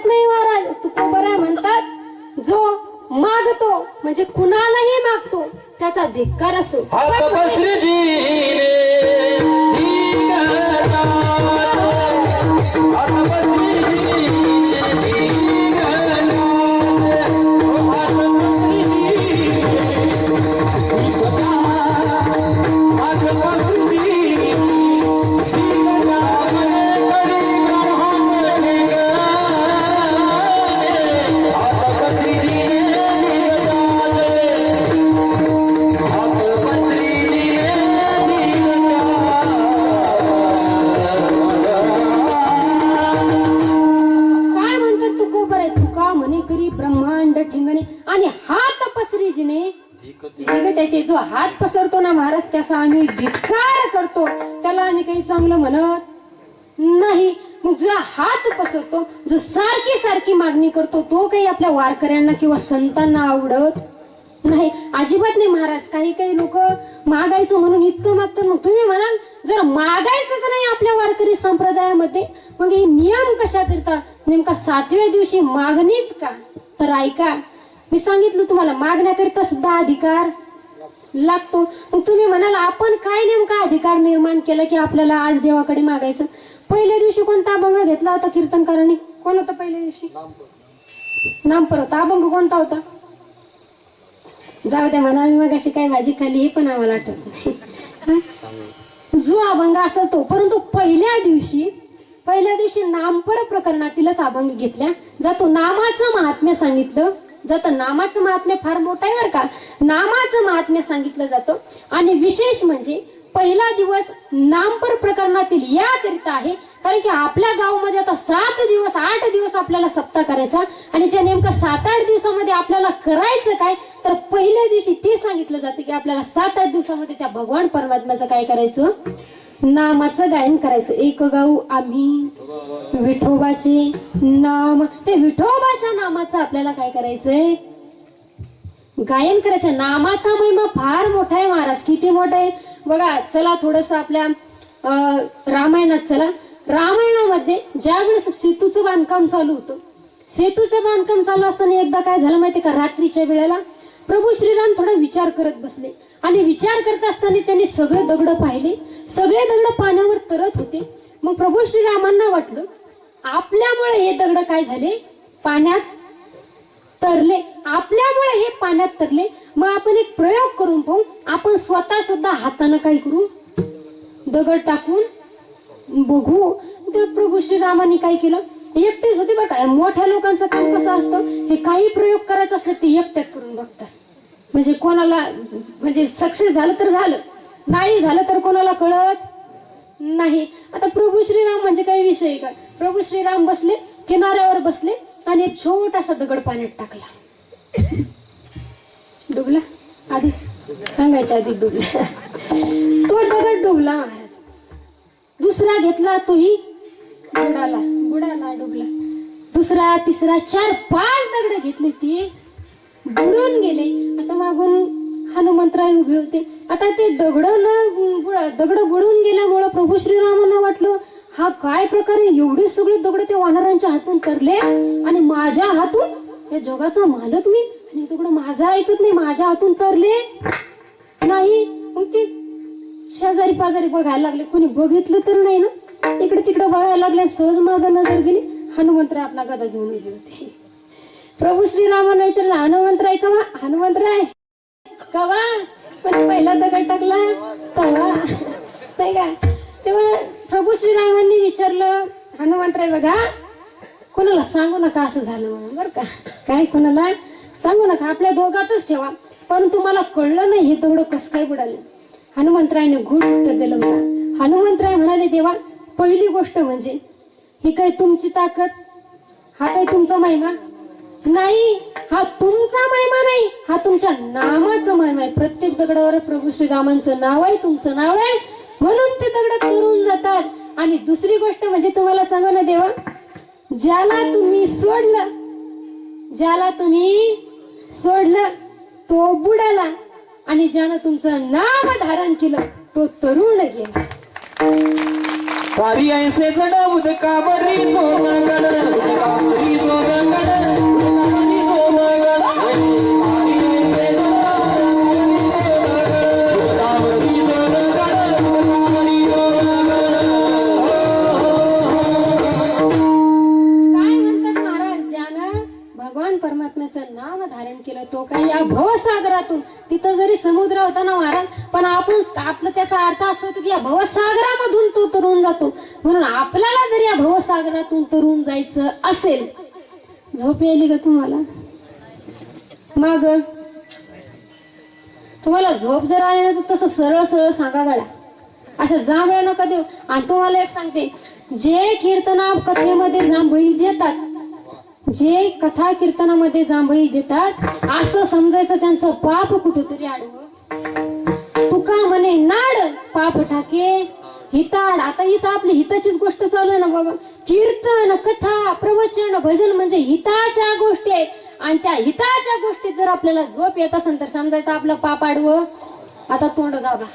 नाही महाराज. तुकोबाराय म्हणतात जो मागतो म्हणजे कुणालाही मागतो त्याचा धिक्कार असो. आणि हात पसरीजीने त्याचे जो हात पसरतो ना महाराज त्याचा आम्ही धिक्कार करतो. त्याला आम्ही काही चांगलं म्हणत नाही. मग जो हात पसरतो, जो सारखी सारखी मागणी करतो, तो काही आपल्या वारकऱ्यांना किंवा संतांना आवडत नाही, अजिबात नाही महाराज. काही काही लोक मागायचं म्हणून इतकं मागतात. मग तुम्ही म्हणाल जर मागायचंच नाही आपल्या वारकरी संप्रदायामध्ये, मग हे नियम कशा करता? नेमका 7व्या दिवशी मागणीच का? तर ऐका, मी सांगितलं तुम्हाला मागण्याकरिता सुद्धा अधिकार लागतो. मग तुम्ही म्हणाल आपण काय नेमका अधिकार निर्माण केला की आपल्याला आज देवाकडे मागायचं? पहिल्या दिवशी कोणता अभंग घेतला होता कीर्तनकारांनी? कोण होता पहिल्या दिवशी? नामपर होता. अभंग कोणता होता? जाऊ द्या म्हणा, मी मग अशी काय भाजी खाली हे पण आम्हाला आठवत नाही. जो अभंग असेल तो, परंतु पहिल्या दिवशी नामपर प्रकरणातीलच अभंग घेतल्या जातो. नामाचं महात्म्य सांगितलं जातं. नामाचं महात्म्य फार मोठं आहे बरं का. नामाचं महात्म्य सांगितलं जातं. आणि विशेष म्हणजे पहिला दिवस नामपर प्रकरणातील याकरिता आहे कारण की आपल्या गावामध्ये आता 7 दिवस 8 दिवस आपल्याला सप्ताह करायचा आणि त्या नेमका 7-8 दिवसामध्ये आपल्याला करायचं काय? तर पहिल्या दिवशी ते सांगितलं जातं की आपल्याला 7-8 दिवसामध्ये त्या भगवान परमात्म्याचं काय करायचं? नामाचं गायन करायचं. एक गाऊ आम्ही विठोबाचे नाम. ते विठोबाच्या नामाचं आपल्याला काय करायचंय? गायन करायचं. नामाचा महिमा फार मोठा आहे महाराज. किती मोठा आहे बघा. चला थोडस आपल्या रामायणात चला. रामायणामध्ये ज्या वेळेस सेतूचं बांधकाम चालू होतं, सेतूचं बांधकाम चालू असताना एकदा काय झालं माहितीये का? रात्रीच्या वेळेला प्रभू श्रीराम थोडा विचार करत बसले आणि विचार करत असताना त्यांनी सगळे दगड पाहिले. सगळे दगड पाण्यावर तरत होते. मग प्रभू श्रीरामांना वाटलं आपल्यामुळे हे दगड काय झाले? पाण्यात तरले. आपल्यामुळे हे पाण्यात तरले. मग आपण एक प्रयोग करून पाहू. आपण स्वतः सुद्धा हाताने काय करू? दगड टाकून बघू. तर प्रभू श्रीरामांनी काय केलं? एकटेच होते बरं का. मोठ्या लोकांचं काम कसं असतं? हे काही प्रयोग करायचं असलं ते एकट्यात करून बघतात. म्हणजे कोणाला म्हणजे सक्सेस झालं तर झालं, नाही झालं तर कोणाला कळत नाही. आता प्रभू श्रीराम म्हणजे काही विषय का? प्रभू श्रीराम बसले, किनाऱ्यावर बसले आणि एक छोटासा दगड पाण्यात टाकला. डुबला. आधीच सांगायच्या आधी डुबला. तो दगड डुबला महाराज. दुसरा घेतला तोही बुडाला डुबला. दुसरा, तिसरा, 4-5 दगड घेतले ते बुडून गेले. आता मागून हनुमंतराय उभे होते. आता ते दगड बुडून गेल्यामुळं प्रभू श्रीरामांना वाटलं हा काय प्रकार आहे? एवढे सगळे दगड त्या वानरांच्या हातून तरले आणि माझ्या हातून, या जगाचा मालक मी आणि दगड माझा ऐकत नाही, माझ्या हातून तरले नाही. मग ते शेजारी पाजारी बघायला लागले. कोणी बघितलं तर नाही ना. इकडे तिकडे बघायला लागले. सहज मागं नजर गेली. हनुमंतराय आपला गदा घेऊन उभे होते. प्रभू श्रीरामांना विचारलं हनुमंतराय कवा? हनुमंतराय कवा? पण पहिला दगड टाकला तवा नाही का? तेव्हा प्रभू श्रीरामांनी विचारलं हनुमंतराय बघा कोणाला सांगू नका असं झालं म्हणून बरं का. काय कोणाला सांगू नका, आपल्या दोघातच ठेवा. पण तुम्हाला कळलं नाही हे दगड कसं काय बुडालं? हनुमंतरायने गुड उत्तर दिलं बघा. हनुमंतराय म्हणाले देवा पहिली गोष्ट म्हणजे ही काय तुमची ताकद, हा काय तुमचा महिमा नाही, हा तुमचा महिमा नाही, हा तुमच्या नामाचा महिमा आहे. प्रत्येक दगडावर प्रभू श्रीरामांचं नाव आहे, तुमचं नाव आहे, म्हणून ते दगड तरून जातात. आणि दुसरी गोष्ट म्हणजे तुम्हाला सांगा ना देवा, ज्याला तुम्ही सोडलं तो बुडाला आणि ज्यानं तुमचं नाम धारण केलं तो तरुण गेला. पारी ऐसे जड उदकावरी तो नगड, उदकावरी तो नगड, उदकावरी तो नगड, पारी ऐसे जड उदकावरी तो नगड, उदकावरी तो नगड. काय म्हणतात महाराज? ज्यानं भगवान परमात्म्याचं नाम धारण केलं तो काय या भवसागरातून, तिथं जरी समुद्र होता ना महाराज, पण आपलं त्याचा अर्थ असा होतो की या भवसागरामधून तो तरुण जातो. म्हणून आपल्याला जर या भवसागरातून तरुण जायचं असेल, झोप यायली का तुम्हाला? मग तुम्हाला झोप जर आली ना तर तसं सरळ सरळ सांगा गाड्या, असं जांभळ्या नका देऊ. आणि तुम्हाला एक सांगते, जे कीर्तना कथेमध्ये जांभई देतात, जे कथा कीर्तनामध्ये जांभई देतात, असं समजायचं त्यांचं पाप कुठेतरी आडवं. तुका म्हणे नाड पाप ठाके हिताड. आता इथं आपली हिताचीच गोष्ट चालू आहे ना बाबा. कीर्तन, कथा, प्रवचन, भजन म्हणजे हिताच्या गोष्टी आहेत. आणि त्या हिताच्या गोष्टीत जर आपल्याला झोप येत असेल तर समजायचं आपलं पाप आडवं. आता तोंड दाबा.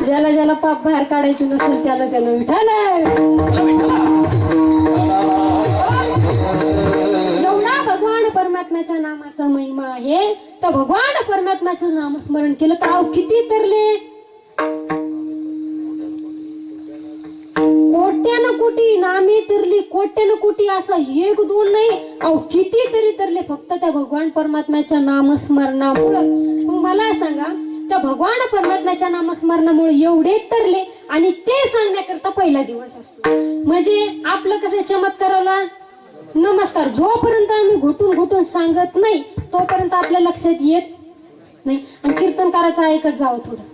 ज्याला ज्याला पाप बाहेर काढायचं नसेल त्याला त्याला विठाल एवढा भगवान परमात्म्याच्या नामाचा महिमा आहे. तर भगवान परमात्म्याचं नामस्मरण केलं तर अहो किती तरले कोट्यानं कोटी नामे तरली कोट्यानं कोटी असं एक दोन नाही अहो किती तरी तरले फक्त त्या भगवान परमात्म्याच्या नामस्मरणामुळं. मग मला सांगा त्या भगवान परमात्म्याच्या नामस्मरणामुळे एवढे तरले आणि ते सांगण्याकरता पहिला दिवस असतो. म्हणजे आपलं कसं चमत्काराला नमस्कार जोपर्यंत आम्ही घुटून घुटून सांगत नाही तोपर्यंत आपल्या लक्षात येत नाही. आणि कीर्तनकाराचं ऐकत जावं थोडं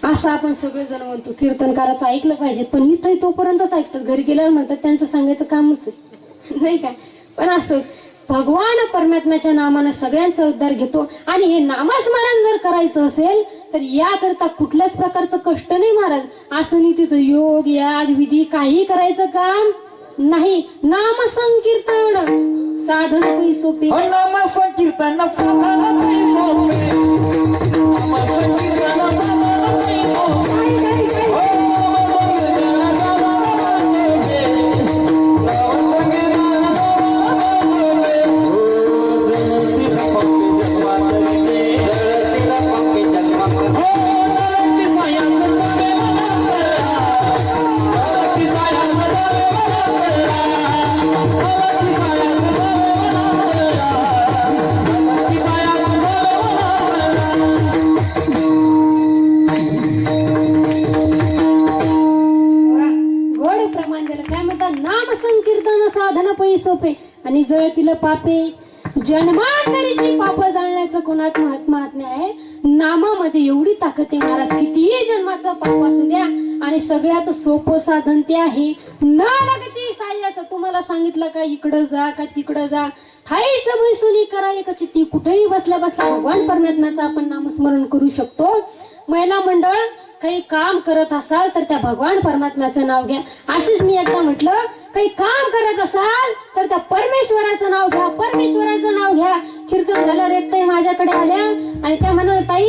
असं आपण सगळेजण म्हणतो कीर्तनकाराचं ऐकलं पाहिजे पण इथं तोपर्यंतच ऐकतात. घरी गेल्यावर म्हणतात त्यांचं सांगायचं कामच आहे नाही काय. पण असं भगवान परमात्म्याच्या नामानं सगळ्यांचा उद्धार घेतो. आणि हे नामस्मरण जर करायचं असेल तर याकरता कुठल्याच प्रकारचं कष्ट नाही महाराज. असं नाही तिथं योग याग विधी काही करायचं काम नाही. नाम संकीर्तन साधन पै सोपे नाम संकीर्तन साधन पै सोपे नाम संकीर्तन साधन पै सोपे साधन पै सोपे आणि जळतील पापे जन्मांतरीची पाप जाणण्याचं कोणात महात्म्य आहे. नामामध्ये एवढी ताकद आहे महाराज. कितीही जन्माचं पाप असू द्या आणि सगळ्यात सोपं साधन ते आहे. न लागती साई असं तुम्हाला सांगितलं का इकडं जा का तिकडं जा खायचं बैसुनी करा एकच ती कुठेही बसल्या बसल्या भगवान परमात्म्याचं आपण नामस्मरण करू शकतो. महिला मंडळ काही काम करत असाल तर त्या भगवान परमात्म्याचं नाव घ्या. अशीच मी एकदा म्हटलं काही काम करत असाल तर त्या परमेश्वराचं नाव घ्या. परमेश्वराचं नाव घ्या. कीर्तन झाल्यावर एक ताई माझ्याकडे आल्या आणि त्या म्हणाल ताई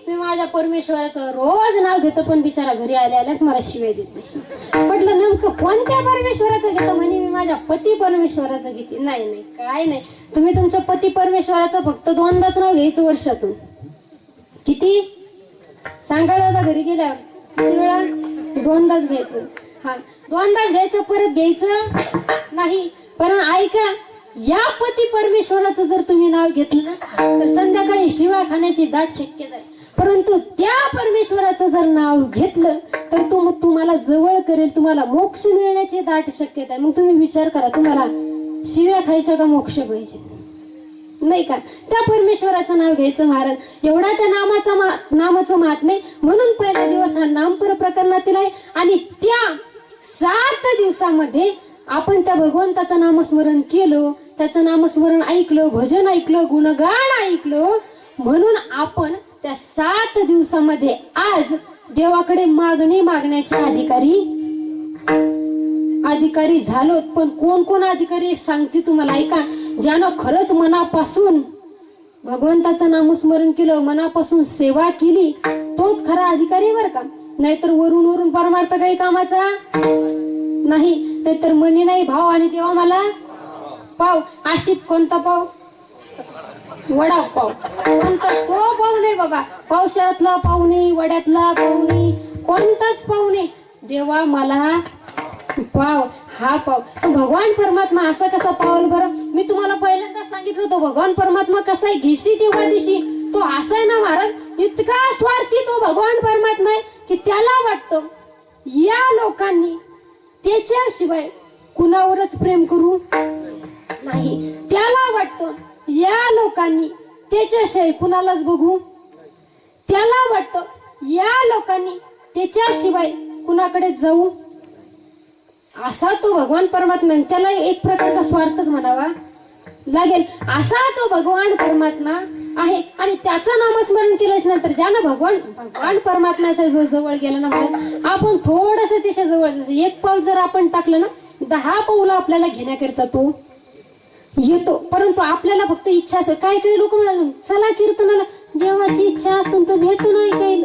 मी माझ्या परमेश्वराचं रोज नाव घेतो पण बिचारा घरी आल्यास मला शिवाय देते. म्हटलं नेमकं कोणत्या परमेश्वराचं घेतो. म्हणे मी माझ्या पती परमेश्वराचं घेते. नाही नाही काय नाही तुम्ही तुमच्या पती परमेश्वराचं फक्त दोनदाच नाव घ्यायचं वर्षातून. किती सांगा दादा घरी गेल्यावर किती वेळा. दोनदाच घ्यायचं. हा दोनदाच घ्यायचं परत घ्यायचं नाही. पण ऐका या पती परमेश्वराचं जर तुम्ही नाव घेतलं तर संध्याकाळी शिवा खाण्याची दाट शक्यता आहे. परंतु त्या परमेश्वराचं जर नाव घेतलं तर तुम्हाला जवळ करेल. तुम्हाला मोक्ष मिळण्याची दाट शक्यता आहे. मग तुम्ही विचार करा तुम्हाला शिव्या खायच्या का मोक्ष पाहिजे नाही का. त्या परमेश्वराचं नाव घ्यायचं महाराज. एवढा त्या नामाचं महात्म्य. म्हणून पहिला दिवस हा नामपर प्रकरणातील आहे. आणि त्या 7 दिवसामध्ये आपण त्या भगवंताचं नामस्मरण केलं त्याचं नामस्मरण ऐकलं भजन ऐकलं गुणगान ऐकलं. म्हणून आपण त्या 7 दिवसामध्ये आज देवाकडे मागणी मागण्याचे अधिकारी झालो. पण कोण कोण अधिकारी सांगते तुम्हाला ऐका. ज्यानं खरंच मनापासून भगवंताचं नामस्मरण केलं मनापासून सेवा केली तोच खरा अधिकारी बर का. नाहीतर वरून वरून परमार्थ काही कामाचा नाही. नाहीतर मनी नाही भाव आणि तेव्हा मला पाव. अशी कोणता पाव वडा पाव कोणता तो पाव नाही बाबा. पावसाळ्यातला पाव नाही वड्यातला पाव नाही कोणताच पाव नाही. देवा मला पाव हा पाव. भगवान परमात्मा असा कसा पावल बरं. मी तुम्हाला पहिल्यांदा सांगितलं होतं भगवान परमात्मा कसा आहे. घेशी तेव्हा दिशी तो असा आहे ना महाराज. इतका स्वार्थी तो भगवान परमात्मा आहे की त्याला वाटतं या लोकांनी त्याच्याशिवाय कुणावरच प्रेम करू नाही. त्याला वाटतं या लोकांनी त्याच्याशिवाय कुणालाच बघू. त्याला वाटतं या लोकांनी त्याच्याशिवाय कुणाकडे जाऊ. असा तो भगवान परमात्मा. त्याला एक प्रकारचा स्वार्थच म्हणावा लागेल. असा तो भगवान परमात्मा आहे. आणि त्याचं नामस्मरण केल्याच नंतर ज्यानं भगवान परमात्म्याच्या जवळ गेलं ना आपण थोडस त्याच्या जवळ एक पाऊल जर आपण टाकलं ना 10 पाऊलं आपल्याला घेण्याकरिता तो येतो. परंतु आपल्याला फक्त इच्छा असेल. काही काही लोक म्हणाले चला कीर्तनाला. देवाची इच्छा असेल तर भेटू नाही काही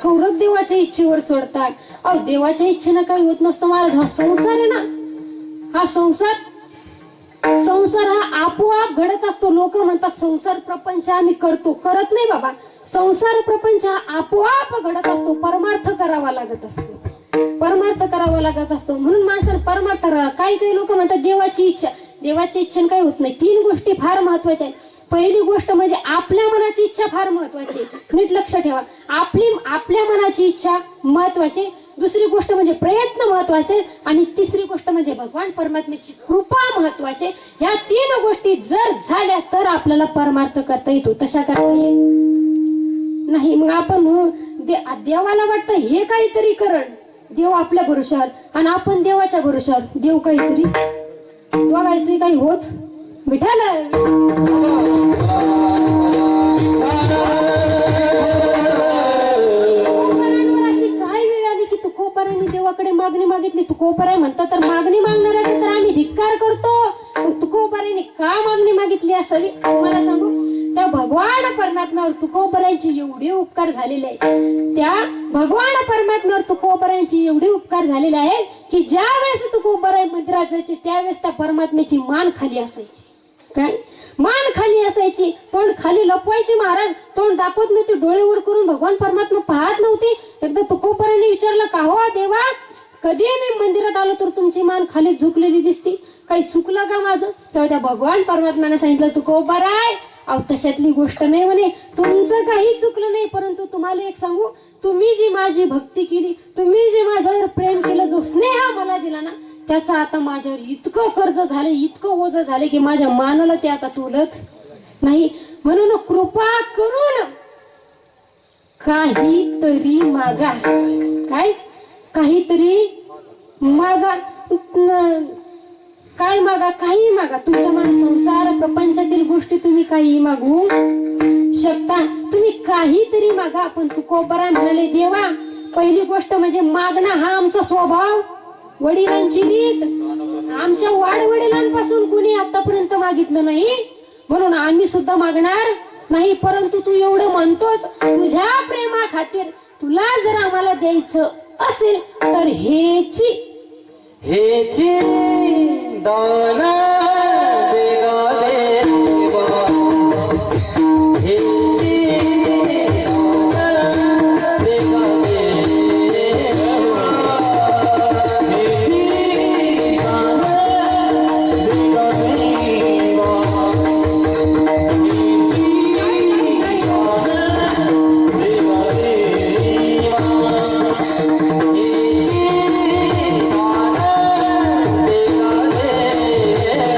कौरव देवाच्या इच्छेवर सोडतात. अहो देवाच्या इच्छेनं काही होत नसतं महाराज. हा संसार आहे ना, हा संसार हा आपोआप घडत असतो. लोक म्हणतात संसार प्रपंच आम्ही करतो, करत नाही बाबा. संसार प्रपंच हा आपोआप घडत असतो. परमार्थ करावा लागत असतो, परमार्थ करावा लागत असतो. म्हणून माणसाला परमार्थ करावा. काही लोक म्हणतात देवाची इच्छा, देवाची इच्छेनं काही होत नाही. 3 गोष्टी फार महत्वाच्या आहेत. पहिली गोष्ट म्हणजे आपल्या मनाची इच्छा फार महत्वाची, नीट लक्ष ठेवा. आपल्या मनाची इच्छा महत्वाची. दुसरी गोष्ट म्हणजे प्रयत्न महत्वाचे आणि तिसरी गोष्ट म्हणजे भगवान परमात्म्याची कृपा महत्वाचे. ह्या 3 गोष्टी जर झाल्या तर आपल्याला परमार्थ करता येतो. तशा करता येईल नाही. मग आपण देवाला वाटतं हे काहीतरी करण, देव आपल्या भरोशावर आणि आपण देवाच्या भरोशावर. देव काहीतरी बघायचं काही होत विठाला. अशी काय वेळ आली की तुकोबारांनी देवाकडे मागणी मागितली. तुकोबारा म्हणतात तर मागणी मागणाऱ्याचा तर आम्ही धिक्कार करतो. तुकोबारांनी का मागणी मागितली असावी मला सांगू. त्या भगवान परमात्म्यावर तुकोबारांचे एवढे उपकार झालेले आहेत. त्या भगवान परमात्म्यावर तुकोबारांचे एवढे उपकार झालेले आहेत की ज्या वेळेस तुकोबारा मंदिरात जायचे त्यावेळेस त्या परमात्म्याची मान खाली असायची. काय मान खाली असायची, तोंड खाली लपवायची. महाराज तोंड दाखवत नव्हते, डोळे वर करून भगवान परमात्मा पाहत नव्हते. एकदा तुकोबारांनी विचारलं का हो देवा, कधी मी मंदिरात आलो तर तुमची मान खाली झुकलेली दिसती, काही चुकलं का माझं. तेव्हा त्या भगवान परमात्म्याने सांगितलं तुकोबाराय अहो तशातली गोष्ट नाही म्हणे, तुमचं काही चुकलं नाही. परंतु तुम्हाला एक सांगू, तुम्ही जी माझी भक्ती केली, तुम्ही जे माझ्यावर प्रेम केलं, जो स्नेह मला दिला ना, त्याचा आता माझ्यावर इतकं कर्ज झालं, इतकं ओझं झालं की माझ्या मानाला ते आता तोलत नाही. म्हणून कृपा करून काहीतरी मागा. काय काहीतरी मागा. काय मागा, काही मागा. तुमच्या मनात संसार प्रपंचातील गोष्टी तुम्ही काही मागू शकता. तुम्ही काहीतरी मागा. पण तुकोबारा म्हणाले देवा, पहिली गोष्ट म्हणजे मागणं हा आमचा स्वभाव, वडिलांची रीत. आमच्या वाडवडिलांपासून कुणी आतापर्यंत मागितलं नाही, म्हणून आम्ही सुद्धा मागणार नाही. परंतु तू एवढं म्हणतोच, तुझ्या प्रेमा खातीर तुला जर आम्हाला द्यायचं असेल तर हेची दान देगा देवा, हेची दान देगा देवा, हेची दान देगा देवा, हेची दान देगा देवा.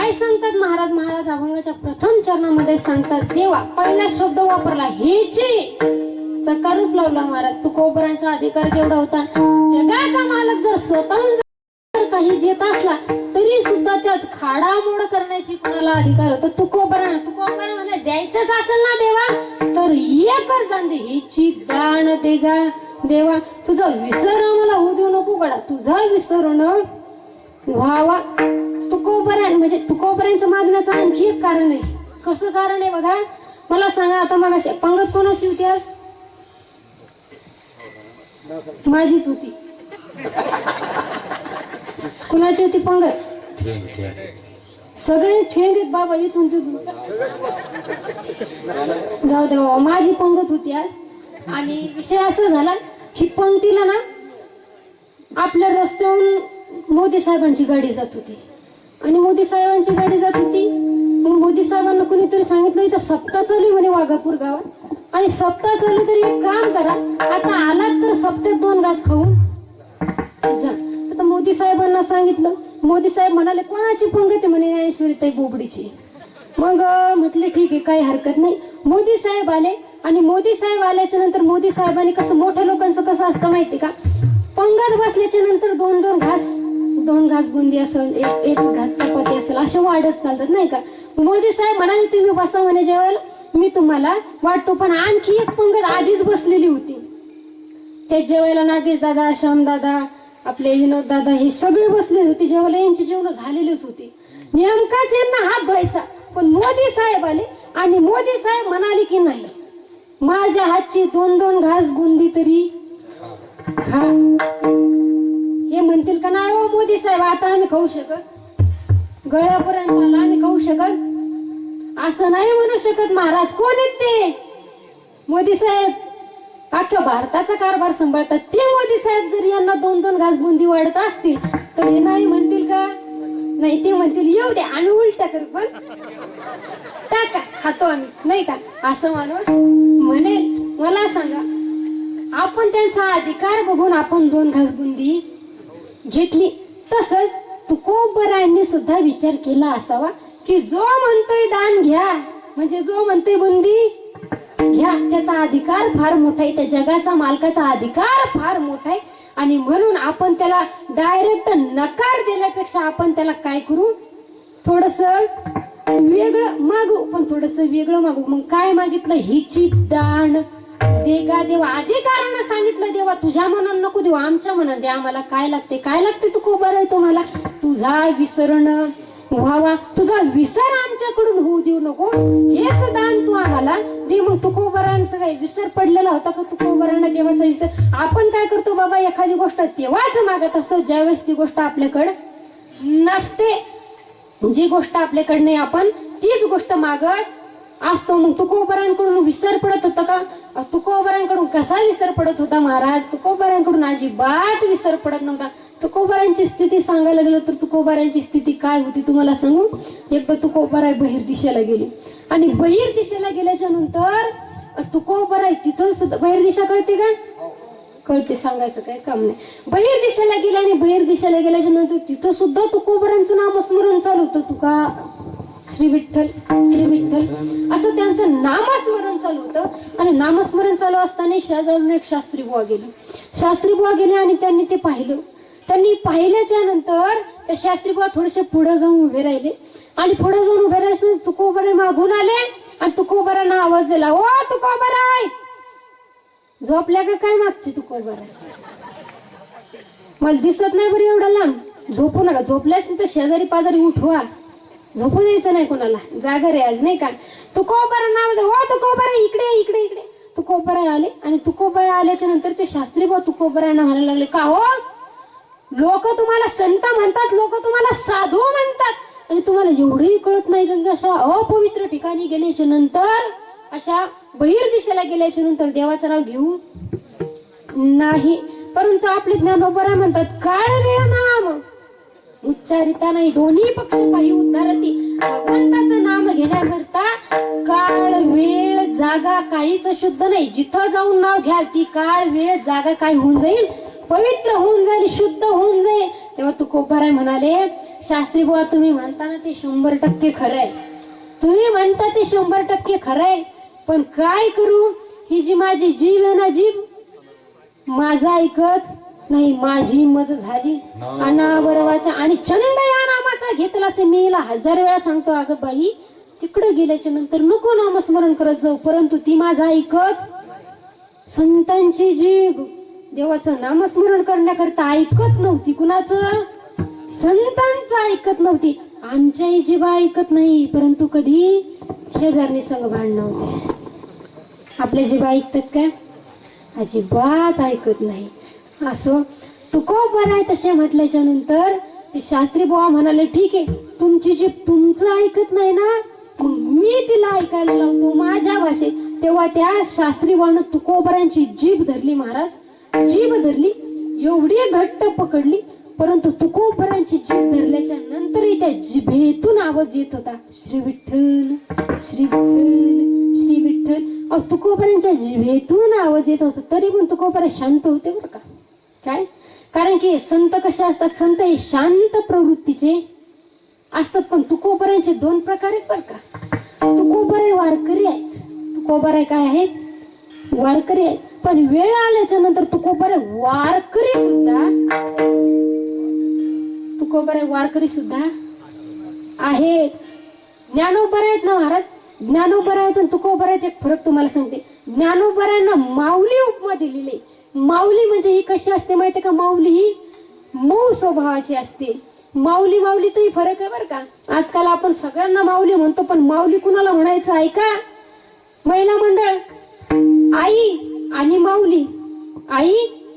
काय सांगतात महाराज? महाराज अभंगाच्या प्रथम चरणामध्ये सांगतात, देवा पहिला शब्द वापरला हेची, चकारच लावला महाराज. तुकोबरांचा अधिकार केवढा होता? जगाचा मालक जर स्वतःहून जर काही देत असला तरी सुद्धा त्यात खाडामोड करण्याची कुणाला अधिकार होता? तुकोबरा म्हणा, द्यायचंच असेल ना देवा तर एकच दान दे, हिची दान दे गा देवा. तुझा विसर आम्हाला होऊ देऊ नको गडा, तुझा विसर न व्हावा. म्हणजे तुकोबऱ्यांचं मागण्याचं आणखी एक कारण आहे. कसं कारण आहे बघा, मला सांगा. आता मग पंगत कोणाची होती आज? माझीच होती. कुणाची होती पंगत? सगळे ठेंगेत बाबा, इथून तिथून जाऊ दे बाबा. माझी पंगत होती आज. आणि विषय असा झाला की पंक्तीला ना आपल्या रस्त्यावरून मोदी साहेबांची गाडी जात होती. आणि मोदी साहेबांची गाडी जात होती. मग मोदी साहेबांना कोणीतरी सांगितलं इथं सप्ताह चालू म्हणे वाघापूर गावात. आणि सप्ताह चालू तरी एक काम करा, आता आलात तर सप्त्यात 2 घास खाऊन जा. आता मोदी साहेबांना सांगितलं. मोदी साहेब म्हणाले कोणाची पंगत आहे? म्हणे ज्ञानेश्वरीताई बोबडीची. मग म्हटले ठीक आहे, काही हरकत नाही. मोदी साहेब आले. आणि मोदी साहेब आल्याच्या नंतर मोदी साहेबांनी कसं, मोठ्या लोकांचं कसं असतं माहिती का, पंगत बसल्याच्या नंतर 2 घास बुंदी असेल, एक घास चपाती असेल, असे वाढत चालतात नाही का. मोदी साहेब म्हणाले तुम्ही बसा म्हणे जेवायला, मी तुम्हाला वाटतो. पण आणखी एक पंगत आधीच बसलेली होती. त्या जेवायला नागेश दादा, श्याम दादा, आपले विनोद दादा हे सगळे बसले होते जेवायला. यांची जेवण झालेलीच होती. नेमकाच यांना हात धुवायचा, पण मोदी साहेब आले. आणि मोदी साहेब म्हणाले की नाही, माझ्या हातची 2 घास बुंदी तरी खा. हे म्हणतील का नाही हो मोदी साहेब आता आम्ही खाऊ शकत, गळ्यापर्यंत मला आम्ही खाऊ शकत, असं नाही म्हणू शकत महाराज. कोण आहेत ते? मोदी साहेब अख्ख्या भारताचा कारभार सांभाळतात. ते मोदी साहेब जर यांना 2 घास बुंदी वाढत असतील तर हे नाही म्हणतील का? नाही, ते म्हणतील येऊ दे आम्ही उलटा करू, पण टाका खातो आम्ही नाही का, असं माणूस म्हणेल. मला सांगा, आपण त्यांचा अधिकार बघून आपण 2 घास बुंदी घेतली. तसंच तुकोबरायांनी सुद्धा विचार केला असावा की जो म्हणतोय दान घ्या, म्हणजे जो म्हणतोय बुंदी घ्या, त्याचा अधिकार फार मोठा आहे. त्या जगाचा मालकाचा अधिकार फार मोठा आहे. आणि म्हणून आपण त्याला डायरेक्ट नकार दिल्यापेक्षा आपण त्याला काय करू, थोडस वेगळं मागू. पण थोडस वेगळं मागू. मग काय मागितलं? हिची दान दे गा देवा. अधिकारानं सांगितलं, देवा तुझ्या मनानं नको देऊ, आमच्या मनात दे. आम्हाला काय लागते? काय लागते तुकोबराय तुम्हाला? तुझा विसरणं व्हावा, तुझा विसर आमच्याकडून होऊ देऊ नको, हेच दान तू आम्हाला दे. मग तुकोबरांचा काही विसर पडलेला होता का? तुकोबरांना देवाचा विसर. आपण काय करतो बाबा, एखादी गोष्ट तेव्हाच मागत असतो ज्यावेळेस ती गोष्ट आपल्याकडे नसते. जी गोष्ट आपल्याकडे नाही आपण तीच गोष्ट मागत असतो. मग तुकोबरांकडून विसर पडत होता का? तुकोबरांकडून कसा विसर पडत होता महाराज? तुकोबरांकडून अजिबात विसर पडत नव्हता. तुकोबरांची स्थिती सांगायला गेलो तर तुकोबरांची स्थिती काय होती तुम्हाला सांगू. एकदा तुकोबराय बहिर दिशेला गेली. आणि बहिर दिशेला गेल्याच्या नंतर तुकोबराय तिथं सुद्धा, बहिर दिशा कळते का? कळते, सांगायचं काय काम नाही. बहिर दिशेला गेला. आणि बहिर दिशेला गेल्याच्या नंतर तिथं सुद्धा तुकोबरांचं नामस्मरण चालू होतं. तुका श्री विठ्ठल, श्री विठ्ठल असं त्यांचं नामस्मरण चालू होतं. आणि नामस्मरण चालू असताना शेजारून एक शास्त्री बुवा गेले. शास्त्री बुवा गेले आणि त्यांनी ते पाहिलं. त्यांनी पाहिल्याच्या नंतर त्या शास्त्री बुवा थोडेसे पुढे जाऊन उभे राहिले. आणि पुढे जाऊन उभे राहिले तुकोबराय मागून आले. आणि तुकोबरांना आवाज दिला, ओ तुकोबराय, झोपल्या का काय मागची तुकोबराय? मला दिसत नाही बरं एवढा लांब, झोपू नका. झोपल्यास तर शेजारी पाजारी उठवा, झोपू द्यायचं नाही कोणाला, जागा रे आज नाही का. तुकोबरांना आवाज, ओ तुकोबराय इकडे इकडे इकडे. तुकोबराय आले. आणि तुकोबराय आल्याच्या नंतर ते शास्त्री बुवा तुकोबरायांना म्हणायला लागले, का हो लोक तुम्हाला संत म्हणतात, लोक तुम्हाला साधू म्हणतात, आणि तुम्हाला एवढंही कळत नाही की अशा अपवित्र ठिकाणी गेल्याच्या नंतर, अशा बहिर दिशेला गेल्याच्या नंतर देवाचं नाव घेऊ नाही. परंतु आपले ज्ञानोबराय म्हणतात, काळ वेळ नाम उच्चारिता नाही, दोन्ही पक्ष पायी उद्धारती. भगवंताचं नाम घेण्याकरता काळ वेळ जागा काहीच अशुद्ध नाही. जिथं जाऊन नाव घ्याल ती काळ वेळ जागा काय होऊन जाईल, पवित्र होऊन जाईल, शुद्ध होऊन जाईल. तेव्हा तुकोबराय म्हणाले, शास्त्री बुवा तुम्ही म्हणता ना ते 100% खरं आहे. तुम्ही म्हणता ते 100% खरं आहे. पण काय करू, ही जी माझी जीव आहे ना, जीव माझा ऐकत नाही. माझी हिंमत झाली अनावरवाच्या आणि चंड या नामाचा घेतला असे मी हिला 1000 वेळा सांगतो, अगं बाई तिकडे गेल्याच्या नंतर नको नामस्मरण करत जाऊ. परंतु ती माझा ऐकत, संतांची जीभ देवाचं नामस्मरण करण्याकरता ऐकत नव्हती. कुणाचं? संतांचं ऐकत नव्हती. आमच्याही जीवा ऐकत नाही, परंतु कधी शेजारणी संग भांडण होते. आपल्या जीवा ऐकतात का? अजिबात ऐकत नाही. असो तुकोबर आहे तसे म्हटल्याच्या नंतर ते शास्त्री बुवा म्हणाले, ठीक आहे तुमची जीभ तुमचं ऐकत नाही ना, मग मी तिला ऐकायला लावतो माझ्या भाषेत. तेव्हा त्या शास्त्री बुवानं तुकोबरांची जीभ धरली. महाराज जीभ धरली, एवढी घट्ट पकडली, परंतु तुकोबरांची जीभ धरल्याच्या नंतरही त्या जिभेतून आवाज येत होता, श्री विठ्ठल श्री विठ्ठल श्री विठ्ठल. तुकोबरांच्या जिभेतून आवाज येत होता, तरी पण तुकोबर शांत होते बरं का. काय? कारण की संत कसे असतात, संत हे शांत प्रवृत्तीचे असतात. पण तुकोबरांचे 2 प्रकार आहेत बरं का. तुकोबर वारकरी आहेत, तुकोबर काय आहेत? वारकरी आहेत. पण वेळ आल्याच्या नंतर तुकोबर वारकरी सुद्धा आहेत. ज्ञानोबर आहेत ना महाराज, ज्ञानोबर आहेत आणि तुकोबर आहेत. एक फरक तुम्हाला सांगते. ज्ञानोबरांना माऊली उपमा दिलेली. माऊली म्हणजे ही कशी असते माहितीये का? माऊली ही मऊ स्वभावाची असते. माऊली माऊली तोही फरक आहे बरं का. आजकाल आपण सगळ्यांना माऊली म्हणतो, पण माऊली कुणाला म्हणायचं ऐका. महिला मंडळ, आई आणि माऊली, आई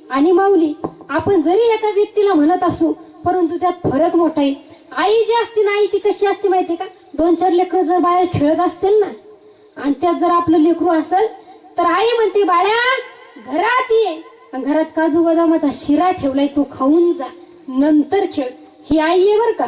आणि माऊली आपण जरी एका व्यक्तीला म्हणत असू, परंतु त्यात फरक मोठा आहे. आई जी असते ना, आई ती कशी असते माहितीये का? 2-4 लेकरं जर बाहेर खेळत असतील ना, आणि त्यात जर आपलं लेकरू असेल तर आई म्हणते, बाळा घरात ये, घरात काजू बदामाचा शिरा ठेवलाय तो खाऊन जा, नंतर खेळ. ही आई आहे बर का,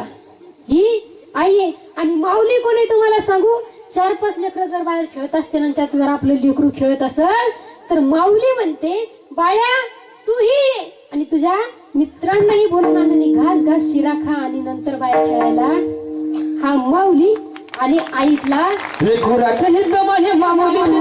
ही आई आहे. आणि माऊली कोण आहे तुम्हाला सांगू? 4-5 लेकरं जर बाहेर खेळत असतील आणि त्यात जर आपलं लेकरू खेळत असेल तर माऊली म्हणते, बाळा तू ही ये आणि तुझ्या मित्रांनाही बोलून आणि घास घास शिरा खा आणि नंतर बाहेर खेळायला. हा माऊली आणि आईतला लेकराच्या हिंद माझे मामुली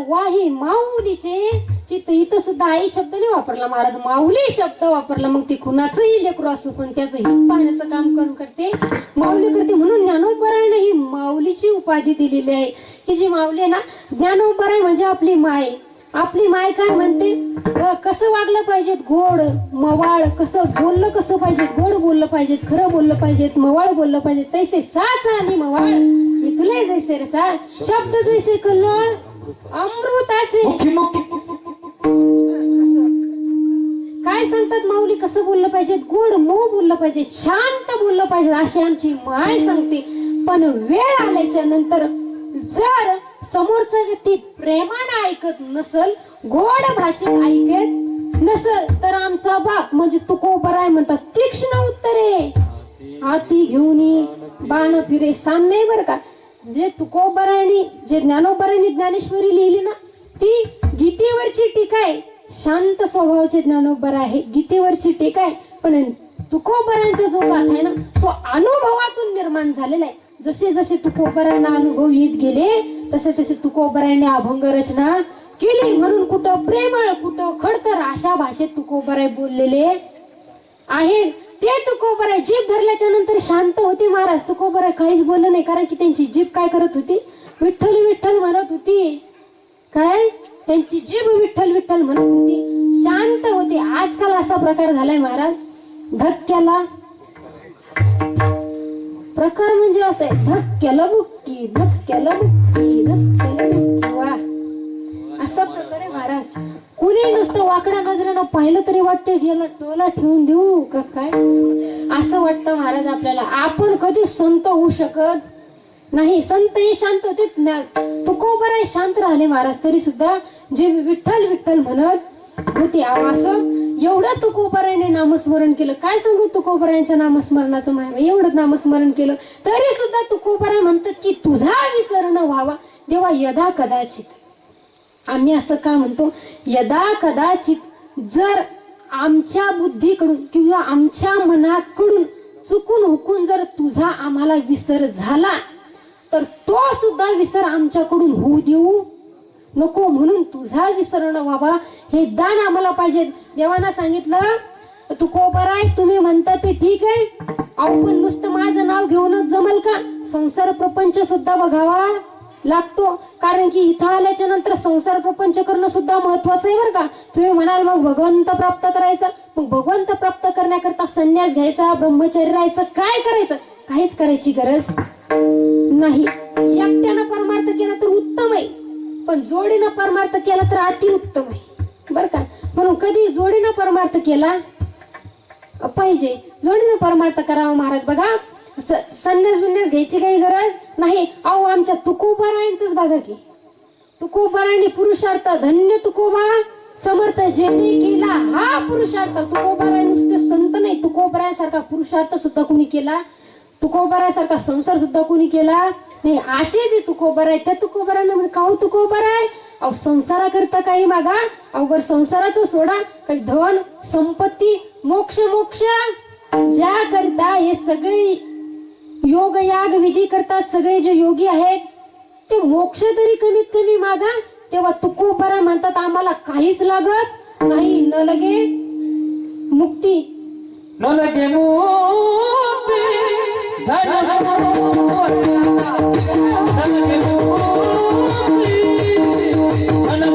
वाही माऊलीचे चित्त. इथं सुद्धा आई शब्द नाही वापरला महाराज, माऊली शब्द वापरला. मग ते कुणाचंही लेकरू असू पण त्याचं हित पाहण्याचं काम करून करते, माऊली करते. म्हणून ज्ञानोबरायनं ही माऊलीची उपाधी दिलेली आहे. ही जी माऊली आहे ना, ज्ञानोबराय म्हणजे आपली माय. आपली माय काय म्हणते? कसं वागलं पाहिजे? गोड मवाळ. कसं बोललं कसं पाहिजे? गोड बोललं पाहिजे, खरं बोललं पाहिजे, मवाळ बोललं पाहिजे. तैसे साच आणि मवाळ मी तुला जैसे रसा, शब्द जैसे कल्लोळ अमृताचे. काय सांगतात माऊली? कसं बोललं पाहिजे? गोड मऊ बोललं पाहिजे, शांत बोललं पाहिजे, अशी आमची माय सांगते. पण वेळ आल्याच्या नंतर जर समोरचा व्यक्ती प्रेमाने ऐकत नसल, गोड भाषेत ऐकत नसल, तर आमचा बाप म्हणजे तुकोबराय म्हणतात, तीक्ष्ण उत्तरे हाती घेऊन बाण फिरे सामने. बर का, जे तुकोबरायनी, जे ज्ञानोबरायनी ज्ञानेश्वरी लिहिली ना, ती गीतेवरची टीका आहे. शांत स्वभावाचे ज्ञानोबर आहे, गीतेवरची टीका आहे. पण तुकोबरांचा जो गाथा आहे ना, तो अनुभवातून निर्माण झालेला आहे. जसे जसे तुकोबरांना अनुभव येत गेले तसे तसे तुकोबरांनी अभंग रचना केली. म्हणून कुठं प्रेमळ, कुठं खडतर अशा भाषेत तुकोबराय बोललेले आहे. ते तुकोबराय जीभ धरल्याच्या नंतर शांत होते महाराज. तुकोबराय काहीच बोललं नाही, कारण की त्यांची जीभ काय करत होती? विठ्ठल विठ्ठल म्हणत होती. काय? त्यांची जीभ विठ्ठल विठ्ठल म्हणत होती, शांत होते. आजकाल असा प्रकार झालाय महाराज, धक्क्याला प्रकार म्हणजे असं आहे, धक्क्याला बुक्की, धक्क्याला बुक्की, धक्क्याला बुक्की. वा, असा प्रकार आहे महाराज. कुणी नुसतं वाकड्या नजरेनं पाहिलं तरी वाटते याला टोला ठेवून देऊ का काय, असं वाटतं महाराज आपल्याला. आपण कधी संत होऊ शकत नाही, संत हे शांततेत तुकोबराय शांत राहिले महाराज, तरी सुद्धा जे विठ्ठल विठ्ठल म्हणत होते असं एवढं तुकोबरायने नामस्मरण केलं. काय सांगू तुकोबरायांच्या नामस्मरणाचं महिमा, एवढं नामस्मरण केलं तरी सुद्धा तुकोबराय म्हणतात की तुझा विसर न व्हावा देवा यदा कदाचित. आम्ही असं का म्हणतो, यदा कदाचित जर आमच्या बुद्धीकडून किंवा आमच्या मनाकडून चुकून हुकून जर तुझा आम्हाला विसर झाला तर तो सुद्धा विसर आमच्याकडून होऊ देऊ नको, म्हणून तुझा विसर न व्हावा हे दान आम्हाला पाहिजे. देवाना सांगितलं तुकोबराय तुम्ही म्हणता ते ठीक आहे, अहो पण नुसतं माझं नाव घेऊनच जमल का, संसार प्रपंच सुद्धा बघावा लागतो. कारण की इथं आल्याच्या नंतर संसार प्रपंच करणं सुद्धा महत्वाचं आहे बरं का. तुम्ही म्हणाल मग भगवंत प्राप्त करायचं, मग भगवंत प्राप्त करण्याकरता संन्यास घ्यायचा, ब्रह्मचर्य राहायचं, काय करायचं, काहीच करायची गरज नाही. एकट्यानं परमार्थ केला तर उत्तम आहे, पण जोडीनं परमार्थ केला तर अति उत्तम आहे बरं का. म्हणून कधी जोडीनं परमार्थ केला पाहिजे, जोडीनं परमार्थ करावा महाराज. बघा संन्यास बिन्यास घ्यायची काही गरज नाही. अहो आमच्या तुकोबारायांचंच बघा की, तुकोबारांनी पुरुषार्थ, धन्य तुकोबा समर्थ जेने केला हा पुरुषार्थ. तुकोबाराय नुसते संत नाही, तुकोबारायांसारखा पुरुषार्थ सुद्धा कुणी केला, तुकोबारायांसारखा संसार सुद्धा कुणी केला नाही. असे ते तुकोबाराय, त्या तुकोबारांना म्हणजे का तुकोबाराय, अहो संसाराकरता काही मागा, अवघड संसाराचं सोडा, काही धन संपत्ती मोक्ष मोक्ष ज्या करता हे सगळे योग याग विधी करतात, सगळे जे योगी आहेत ते मोक्ष तरी कमीत कमी मागा. तेव्हा तुकोबाराय म्हणतात आम्हाला काहीच लागत नाही, न लगे मुक्ती, न लगे मुक्ती, धन संपत्ती, न लगे मुक्ती, धन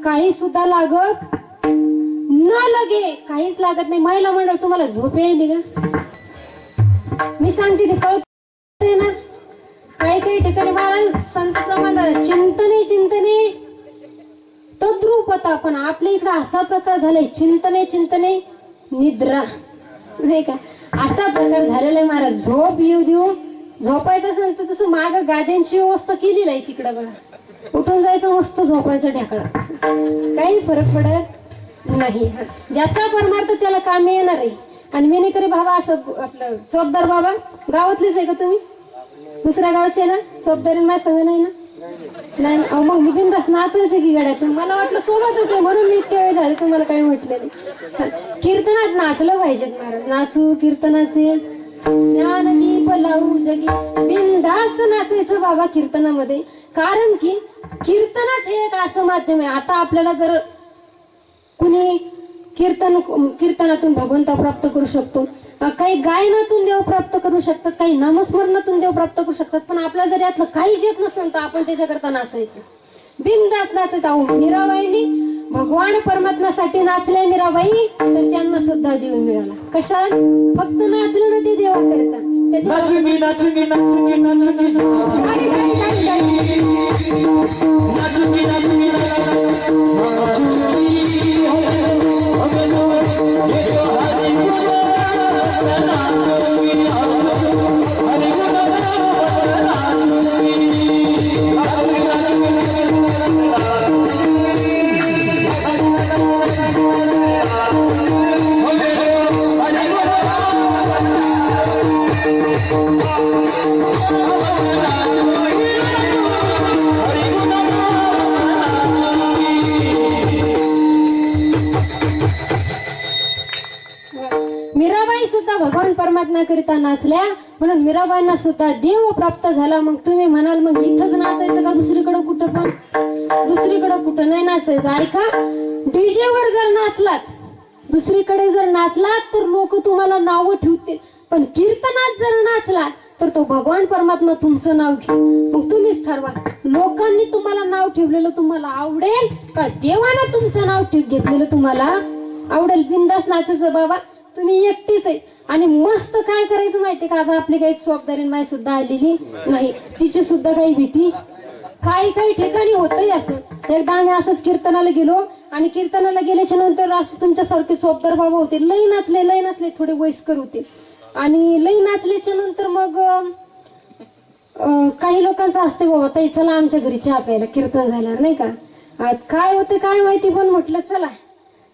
काही सुद्धा लागत न लगे, काहीच लागत नाही. महिला मंडळ तुम्हाला झोप येईल का, मी सांगते ते कळत ना. काही काही ठिकाणी मला संत प्रमाणात चिंतने चिंतने तद्रूपता, पण आपल्या इकडे असा प्रकार झालाय चिंतने चिंतने निद्रा नाही का, असा प्रकार झालेला आहे महाराज. झोप येऊ देऊ, झोपायचं असेल तर तसं माग गाद्यांची व्यवस्था केलेली आहे तिकडं बघा, उठून जायचं मस्त झोपायचं ढेकळा, काही फरक पडत नाही. ज्याचा परमार्थ त्याला कामी येणार आहे. आणि विनेकरी बाबा असं आपलं चोपदार बाबा गावातलेच आहे का तुम्ही, दुसऱ्या गावचे ना चोपदारी माझ्या संग नाही ना, नाही. अहो मग मी बिंदास नाचायचं की गड्याचं, मला वाटलं सोबतच आहे म्हणून मी इतक्या वेळ झाले तुम्हाला काही म्हटलं नाही. कीर्तनात नाचलं पाहिजे महाराज, नाचू कीर्तनाचे ज्ञानदीप लावू जगी, बिनधास्त नाचायचं बाबा कीर्तनामध्ये. कारण की कीर्तनच हे एक असं माध्यम आहे. आता आपल्याला जर कुणी कीर्तनातून भगवंता प्राप्त करू शकतो, काही गायनातून देव प्राप्त करू शकतात, काही नामस्मरणातून देव प्राप्त करू शकतात, पण आपल्याला जर यातलं काहीच येत नसेल तर आपण त्याच्याकरता नाचायचं, बिनधास्त नाचायचं. अहो मीराबाईंनी भगवान परमात्म्यासाठी नाचल्या मीराबाई, तर त्यांना सुद्धा देव मिळाला. कशा, फक्त नाचलं ना ते देवाकरता. नाचुंगी नाचुंगी नाचुंगी नाचुंगी नाचुंगी मीराबाई सुद्धा भगवान परमात्मा करिता नाचल्या, म्हणून मीराबाईंना सुद्धा देव प्राप्त झाला. मग तुम्ही म्हणाल मग इथंच नाचायचं का दुसरीकडे कुठं? पण दुसरीकडे कुठं नाही नाचायचं. ऐका, डीजे वर जर नाचलात, दुसरीकडे जर नाचलात तर लोक तुम्हाला नावं ठेवतील, पण कीर्तनात जर नाचलात तर तो भगवान परमात्मा तुमचं नाव घेऊ. मग तुम्हीच ठरवा, लोकांनी तुम्हाला नाव ठेवलेलं तुम्हाला आवडेल का देवानं तुमचं नाव घेतलेलं तुम्हाला आवडेल? बिंदास नाचायचं बाबा, तुम्ही एकटीच आहे. आणि मस्त काय करायचं माहितीये का, आता आपली काही चोपदारीन माय सुद्धा आलेली नाही, तिची सुद्धा काही भीती. काही काही ठिकाणी होतंय असं. एकदा आम्ही असंच कीर्तनाला गेलो, आणि कीर्तनाला गेल्याच्या नंतर असं तुमच्यासारखे चोपदार बाबा होते, लई नाचले, थोडे वयस्कर होते. आणि लई नाचल्याच्या नंतर मग काही लोकांचं असते बाबा, ताई चला आमच्या घरी चहा प्यायला कीर्तन झाल्यावर, नाही का. काय होते काय माहिती, पण म्हटलं चला.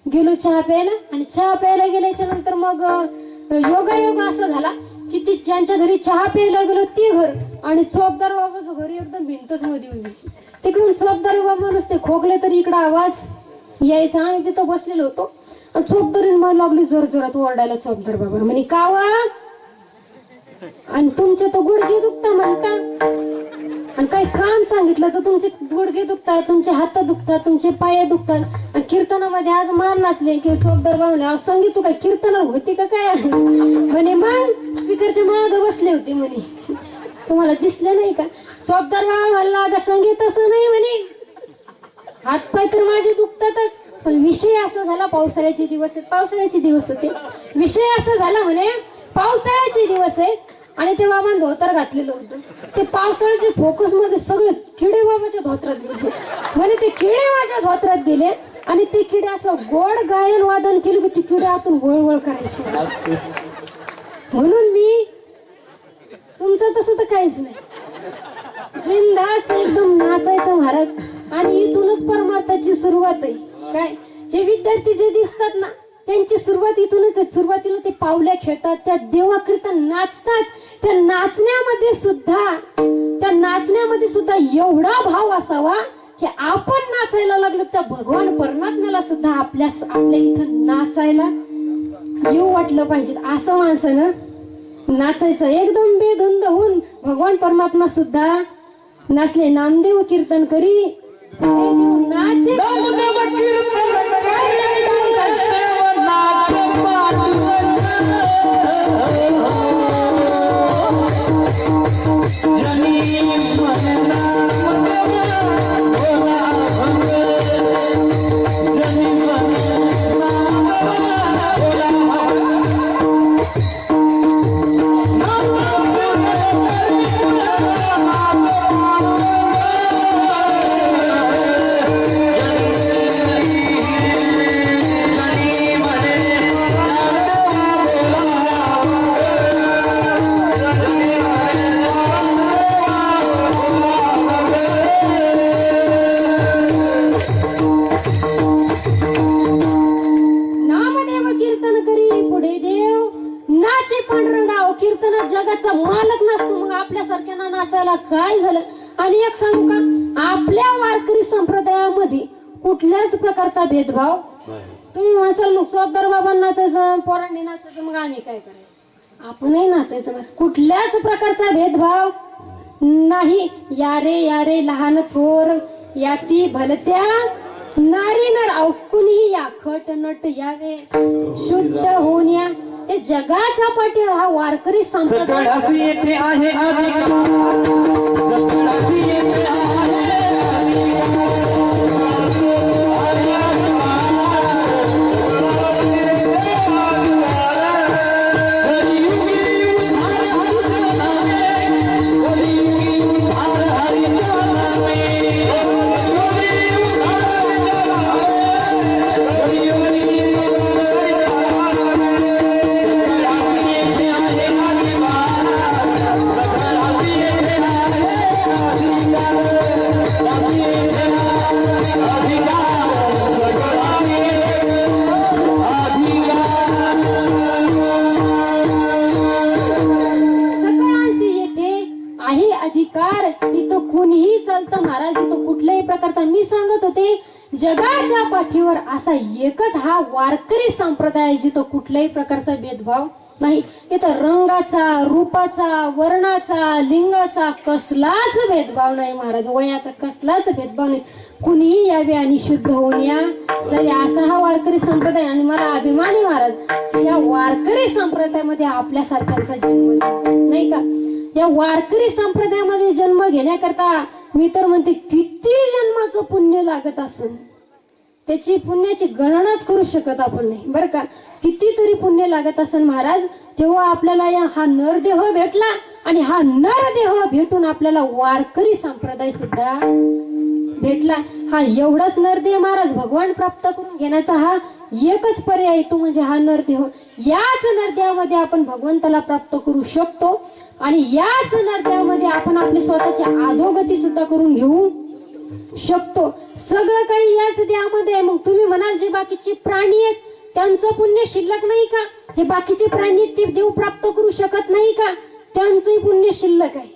गेलो चहा प्यायला, आणि चहा प्यायला गेल्याच्या नंतर मग योगायोग असं झाला की ती ज्यांच्या घरी चहा प्यायला गेलो ते घर, आणि चोपदार बाबाचं घर एकदम भिंतच मध्ये होती. तिकडून चोपदार बाबा नुसते खोकले तरी इकडं आवाज यायचा. आम्ही तिथं बसलेलो होतो, चोपदारीने मला लागली जोर जोरात ओरडायला. चोपदार बाबा म्हणे कावा, आणि तुमचे तर गुडघे दुखता म्हणता, आणि काही काम सांगितलं तर तुमचे गुडघे दुखतात, तुमचे हात दुखतात, तुमचे पाय दुखतात. आणि कीर्तनामध्ये आज मान नाचले की चोपदार बाबा सांगितलं तू काय कीर्तनाला होती का काय? म्हणे मग स्पीकरच्या मागे बसले होते म्हणे, तुम्हाला दिसले नाही का? चोपदार बाबा म्हणला का संगीत असं नाही म्हणे, हातपाय तर माझे दुखतातच, पण विषय असा झाला, पावसाळ्याचे दिवस होते. विषय असा झाला म्हणे पावसाळ्याचे दिवस आहे, आणि ते बाबांनी धोतर घातलेलं होतं. ते पावसाळ्याच्या फोकस मध्ये सगळे किडे बाबाच्या धोत्रात गेले. म्हणे ते किडे माझ्या धोत्रात गेले, आणि ते किडे असं गोड गायन वादन केलं की ते किडे आतून वळवळ करायचे. म्हणून मी तुमचं तसं तर काहीच नाही, बिनधास्त एकदम नाचायचं महाराज. आणि इथूनच परमार्थाची सुरुवात आहे. काय हे विद्यार्थी जे दिसतात ना, त्यांची सुरुवात इथूनच आहे. सुरुवातीला ते पावल्या खेळतात, त्या देवाकरिता नाचतात. त्या नाचण्यामध्ये सुद्धा एवढा भाव असावा की आपण नाचायला लागलो त्या भगवान परमात्म्याला सुद्धा आपल्या इथं नाचायला येऊ वाटलं पाहिजे. असं माणसानं नाचायचं एकदम बेधुंद होऊन. भगवान परमात्मा सुद्धा नाचले. नामदेव कीर्तन करी नाचे, जगाचा मालक नसतो, मग आपल्यासारख्यांना नाचायला काय झालं? आणि एक सांगू का, आपल्या वारकरी संप्रदायामध्ये कुठल्याच प्रकारचा भेदभाव. तुम्ही म्हणसाल मग चोपदार बाबांना नाचायचं, पोरांनी नाचायचं, मग आम्ही काय करायचं? आपणही नाचायचं. कुठल्याच प्रकारचा भेदभाव नाही. यारे लहान थोर याती भलत्या नारी नर कुणीही या खट नट यावे शुद्ध होऊन या. हे जगाच्या पाठीवर हा वारकरी संप्रदाय जगाच्या पाठीवर असा एकच हा वारकरी संप्रदाय आहे, जिथं कुठल्याही प्रकारचा भेदभाव नाही. इथं रंगाचा, रूपाचा, वर्णाचा, लिंगाचा कसलाच भेदभाव नाही महाराज. वयाचा कसलाच भेदभाव नाही. कुणीही यावे आणि शुद्ध होऊन या. तरी असा हा वारकरी संप्रदाय. आणि मला अभिमान आहे महाराज की या वारकरी संप्रदायामध्ये आपल्यासारख्यांचा जन्म झाला. नाही का? या वारकरी संप्रदायामध्ये जन्म घेण्याकरता मी तर म्हणते किती जन्माचं पुण्य लागत असेल, त्याची पुण्याची गणनाच करू शकत आपण नाही बरं का. कितीतरी पुण्य लागत असेल महाराज, तेव्हा आपल्याला हा नरदेह भेटला. आणि हा नरदेह भेटून आपल्याला वारकरी संप्रदाय सुद्धा भेटला. हा एवढाच नरदेह महाराज भगवान प्राप्त करून घेण्याचा हा एकच पर्याय, तो म्हणजे हा नरदेह. याच नरदेहामध्ये आपण भगवंताला प्राप्त करू शकतो. आणि याच नरदेहामध्ये आपण आपली स्वतःची अधोगती सुद्धा करून घेऊ शकतो. सगळं काही याच देहामध्ये आहे. मग तुम्ही म्हणाल जे बाकीचे प्राणी आहेत त्यांचं पुण्य शिल्लक नाही का? हे बाकीचे प्राणी ते देव प्राप्त करू शकत नाही का? त्यांचंही पुण्य शिल्लक आहे.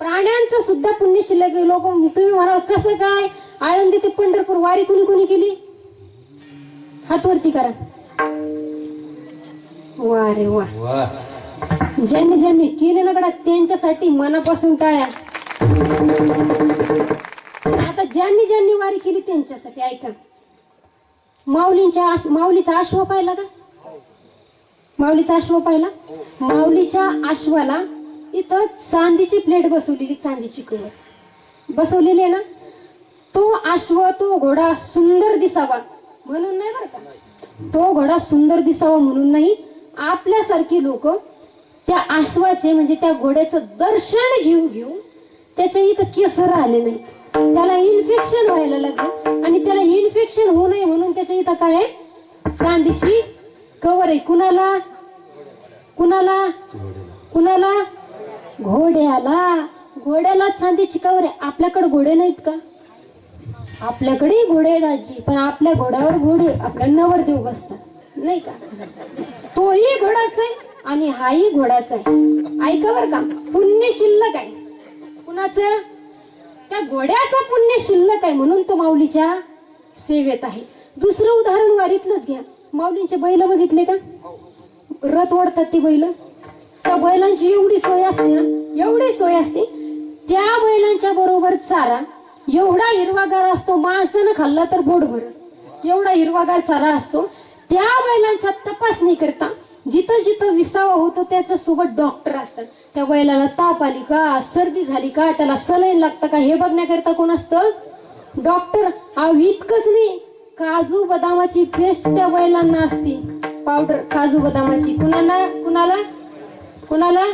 प्राण्यांचं सुद्धा पुण्य शिल्लक आहे. लोक तुम्ही म्हणाल कसं काय? आळंदी ते पंढरपूर वारी कुणी कुणी केली? हात वरती करा. वा रे वा. ज्यांनी ज्यांनी केले ना गड्या त्यांच्यासाठी मनापासून टाळ्या. आता ज्यांनी ज्यांनी वारी केली त्यांच्यासाठी ऐका. माऊलीचा अश्व पाहिला का? माऊलीचा अश्व पाहिला? माऊलीच्या अश्वाला इथं चांदीची प्लेट बसवलेली, चांदीची कवर बसवलेली आहे ना. तो अश्व, तो घोडा सुंदर दिसावा म्हणून नाही बरं का. तो घोडा सुंदर दिसावा म्हणून नाही. आपल्यासारखी लोक त्या अश्वाचे म्हणजे त्या घोड्याचं दर्शन घेऊ त्याच्या इथं केस राहिले नाही. त्याला इन्फेक्शन व्हायला लागलं. आणि त्याला इन्फेक्शन होऊ नये म्हणून त्याच्या इथं काय आहे? चांदीची कवर आहे. कुणाला कुणाला कुणाला? घोड्याला. घोड्याला चांदीची कवर आहे. आपल्याकडे घोडे नाहीत का? आपल्याकडे घोडे आहेत आजी, पण आपल्या घोड्यावर घोडे आपल्या नवरदेव बसतात नाही का. तोही घोडाच आहे आणि हाही घोडाच आहे. ऐका बर का, पुण्य शिल्लक आहे. कुणाचं? त्या घोड्याचं पुण्य शिल्लक आहे म्हणून तो माऊलीच्या सेवेत आहे. दुसरं उदाहरण वारीतलंच घ्या. माऊलींचे बैल बघितले का? रथ ओढतात ती बैल. त्या बैलांची एवढी सोय असते ना, एवढी सोय असते. त्या बैलांच्या बरोबर चारा एवढा हिरवागार असतो, माणसानं खाल्ला तर पोट भरल एवढा हिरवागार चारा असतो. त्या बैलांच्या तपासणी करता जिथं जिथं विसावा होतो त्याच्या सोबत डॉक्टर असतात. त्या बैलाला ताप आली का, सर्दी झाली का, त्याला सलाईन लागतं का हे बघण्याकरता कोण असतं? डॉक्टर. इतकंच नाही, काजू बदामाची पेस्ट त्या बैलांना असते, पावडर काजू बदामाची. कुणाला कुणाला कुणाला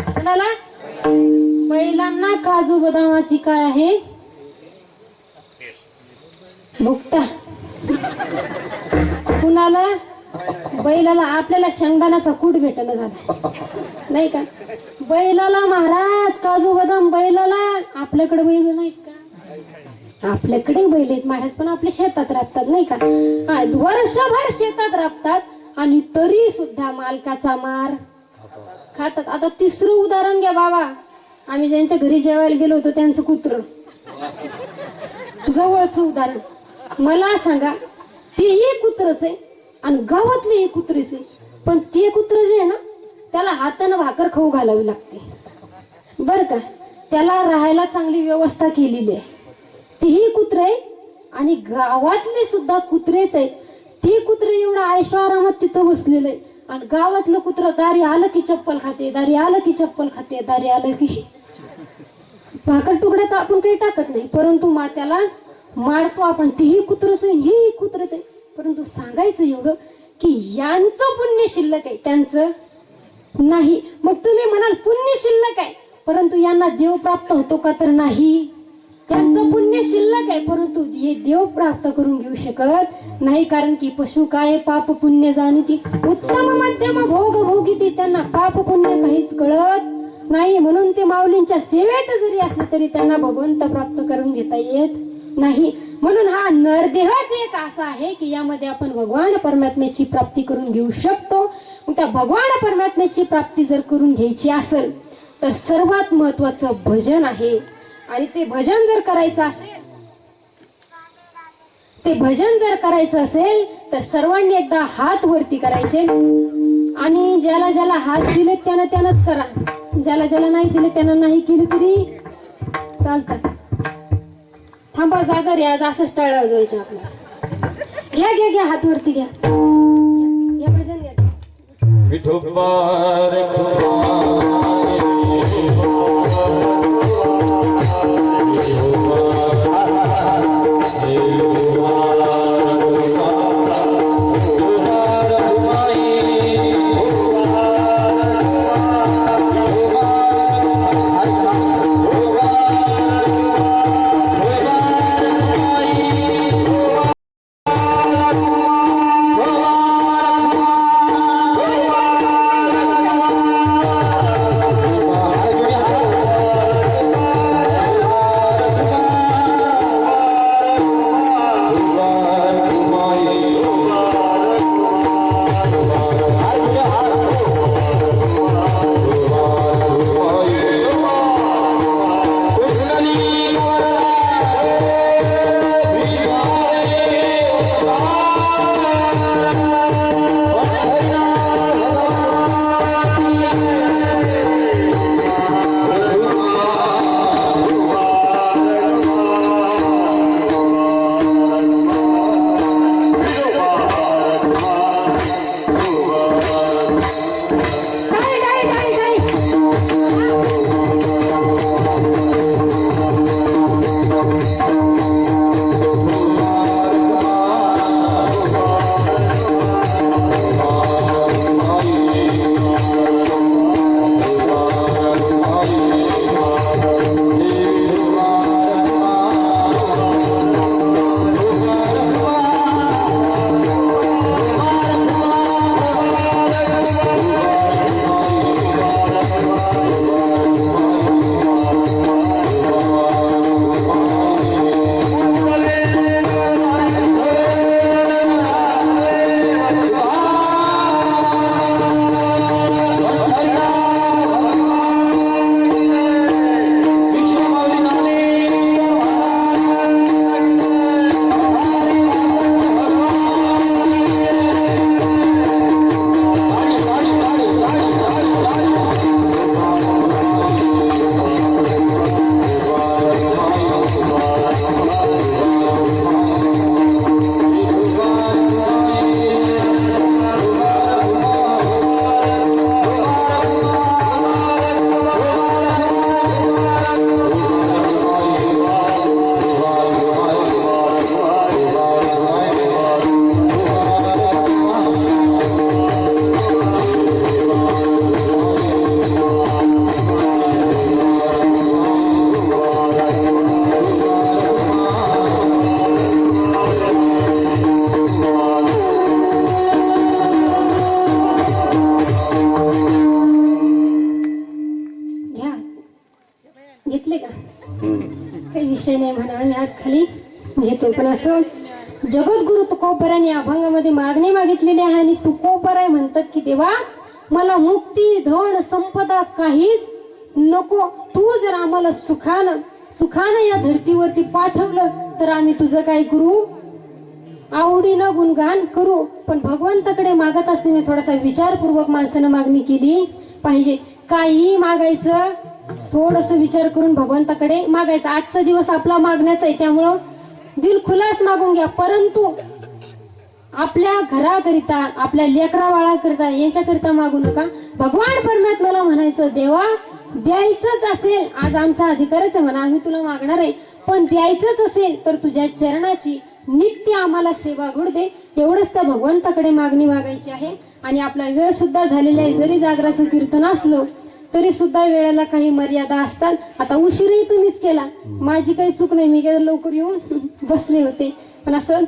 कुणाला? बैलांना काजू बदामाची काय आहे? भुकटा. कुणाला? बैलाला. आपल्याला शेंगदाण्याचा कूट भेटणं झाला नाही का. बैलाला महाराज काजू बदाम बैलाला. आपल्याकडे बैल नाहीत का? आपल्याकडे बैल आहेत महाराज, पण आपल्या शेतात राबतात नाही का. वर्षभर शेतात राबतात आणि तरी सुद्धा मालकाचा मार खातात. आता तिसरं उदाहरण घ्या बाबा. आम्ही ज्यांच्या घरी जेवायला गेलो होतो त्यांचं कुत्र, जवळचं उदाहरण. मला सांगा, तेही कुत्रच आहे आणि गावातले हे कुत्रेच आहे, पण ते कुत्र जे आहे ना त्याला हातानं भाकर खाऊ घालावी लागते बर का. त्याला राहायला चांगली व्यवस्था केलेली आहे. तेही कुत्र आहे आणि गावातले सुद्धा कुत्रेच आहेत. ते कुत्र एवढा ऐशोआरामात तिथं बसलेलं आहे आणि गावातलं कुत्र दारी आलं की चप्पल खाते, दारी आलं की चप्पल खाते, दारी आलं की भाकर तुकड्यात आपण काही टाकत नाही, परंतु त्याला मारतो आपण. तेही कुत्रच आहे, हेही कुत्रच आहे. परंतु सांगायचं एवढं की यांचं पुण्य शिल्लक आहे, त्यांचं नाही. मग तुम्ही म्हणाल पुण्य शिल्लक आहे परंतु यांना देव प्राप्त होतो का? तर नाही. त्यांचं पुण्य शिल्लक आहे परंतु हे देव प्राप्त करून घेऊ शकत नाही. कारण की पशु काय पाप पुण्य जाणीती, उत्तम मध्यम भोग भोगीती. त्यांना पाप पुण्य काहीच कळत नाही. म्हणून ते माऊलींच्या सेवेत जरी असले तरी त्यांना भगवंत प्राप्त करून घेता येत नाही. म्हणून हा नरदेहच एक असा आहे की यामध्ये आपण भगवान परमात्म्याची प्राप्ती करून घेऊ शकतो. त्या भगवान परमात्म्याची प्राप्ती जर करून घ्यायची असेल तर सर्वात महत्वाचं भजन आहे. आणि ते भजन जर करायचं असेल ते भजन जर करायचं असेल तर सर्वांनी एकदा हात वरती करायचे आणि ज्याला ज्याला हात दिले त्यानंच करा, ज्याला ज्याला नाही दिले त्यांना नाही केली तरी चालतं. थांबा जागर या, आज असंच टाळा वाजवायचं आपल्याला. घ्या घ्या घ्या, हात वरती घ्या, घ्या भजन घ्या. विठोबा रे काही विषय नाही म्हणा, आम्ही आज खाली घेतो. पण असं जगद्गुरु तुकोबराने अभंगामध्ये मागणी मागितलेली आहे आणि तुकोबराय म्हणतात की देवा मला मुक्ती धन संपदा काहीच नको, तू जर आम्हाला सुखानं या धर्तीवरती पाठवलं तर आम्ही तुझं काय करू, आवडीनं गुणगान करू. पण भगवंताकडे मागत असताना थोडासा विचारपूर्वक माणसानं मागणी केली पाहिजे. काही मागायचं थोडस विचार करून भगवंताकडे मागायचं. आजचा दिवस आपला मागण्याचा आहे, त्यामुळं दिल खुलास मागून घ्या. परंतु आपल्या घराकरिता, आपल्या लेकरा बाळाकरिता, यांच्याकरिता मागू नका. भगवान परमात्म्याला म्हणायचं देवा द्यायचंच असेल, आज आमचा अधिकारच आहे म्हणा, आम्ही तुला मागणार आहे, पण द्यायचंच असेल तर तुझ्या चरणाची नित्य आम्हाला सेवा घड दे. एवढंच त्या भगवंताकडे मागणी मागायची आहे. आणि आपला वेळ सुद्धा झालेला आहे. जरी जागराचं कीर्तन असलं तरी सुद्धा वेळेला काही मर्यादा असतात. आता उशीरही तुम्हीच केला, माझी काही चूक नाही, मी काय लवकर येऊन बसले होते. पण असं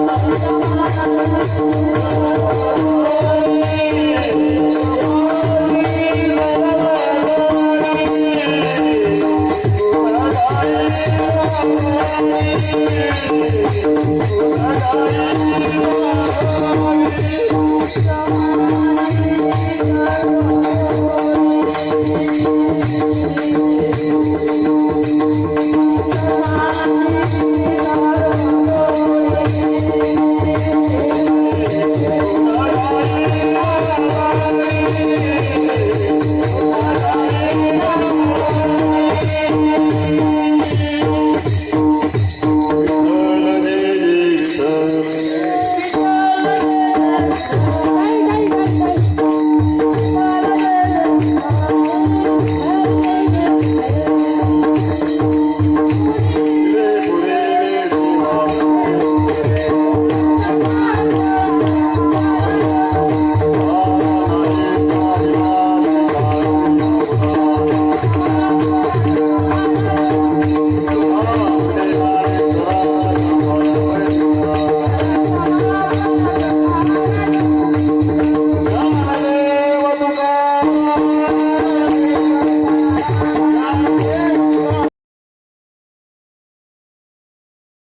Thank you.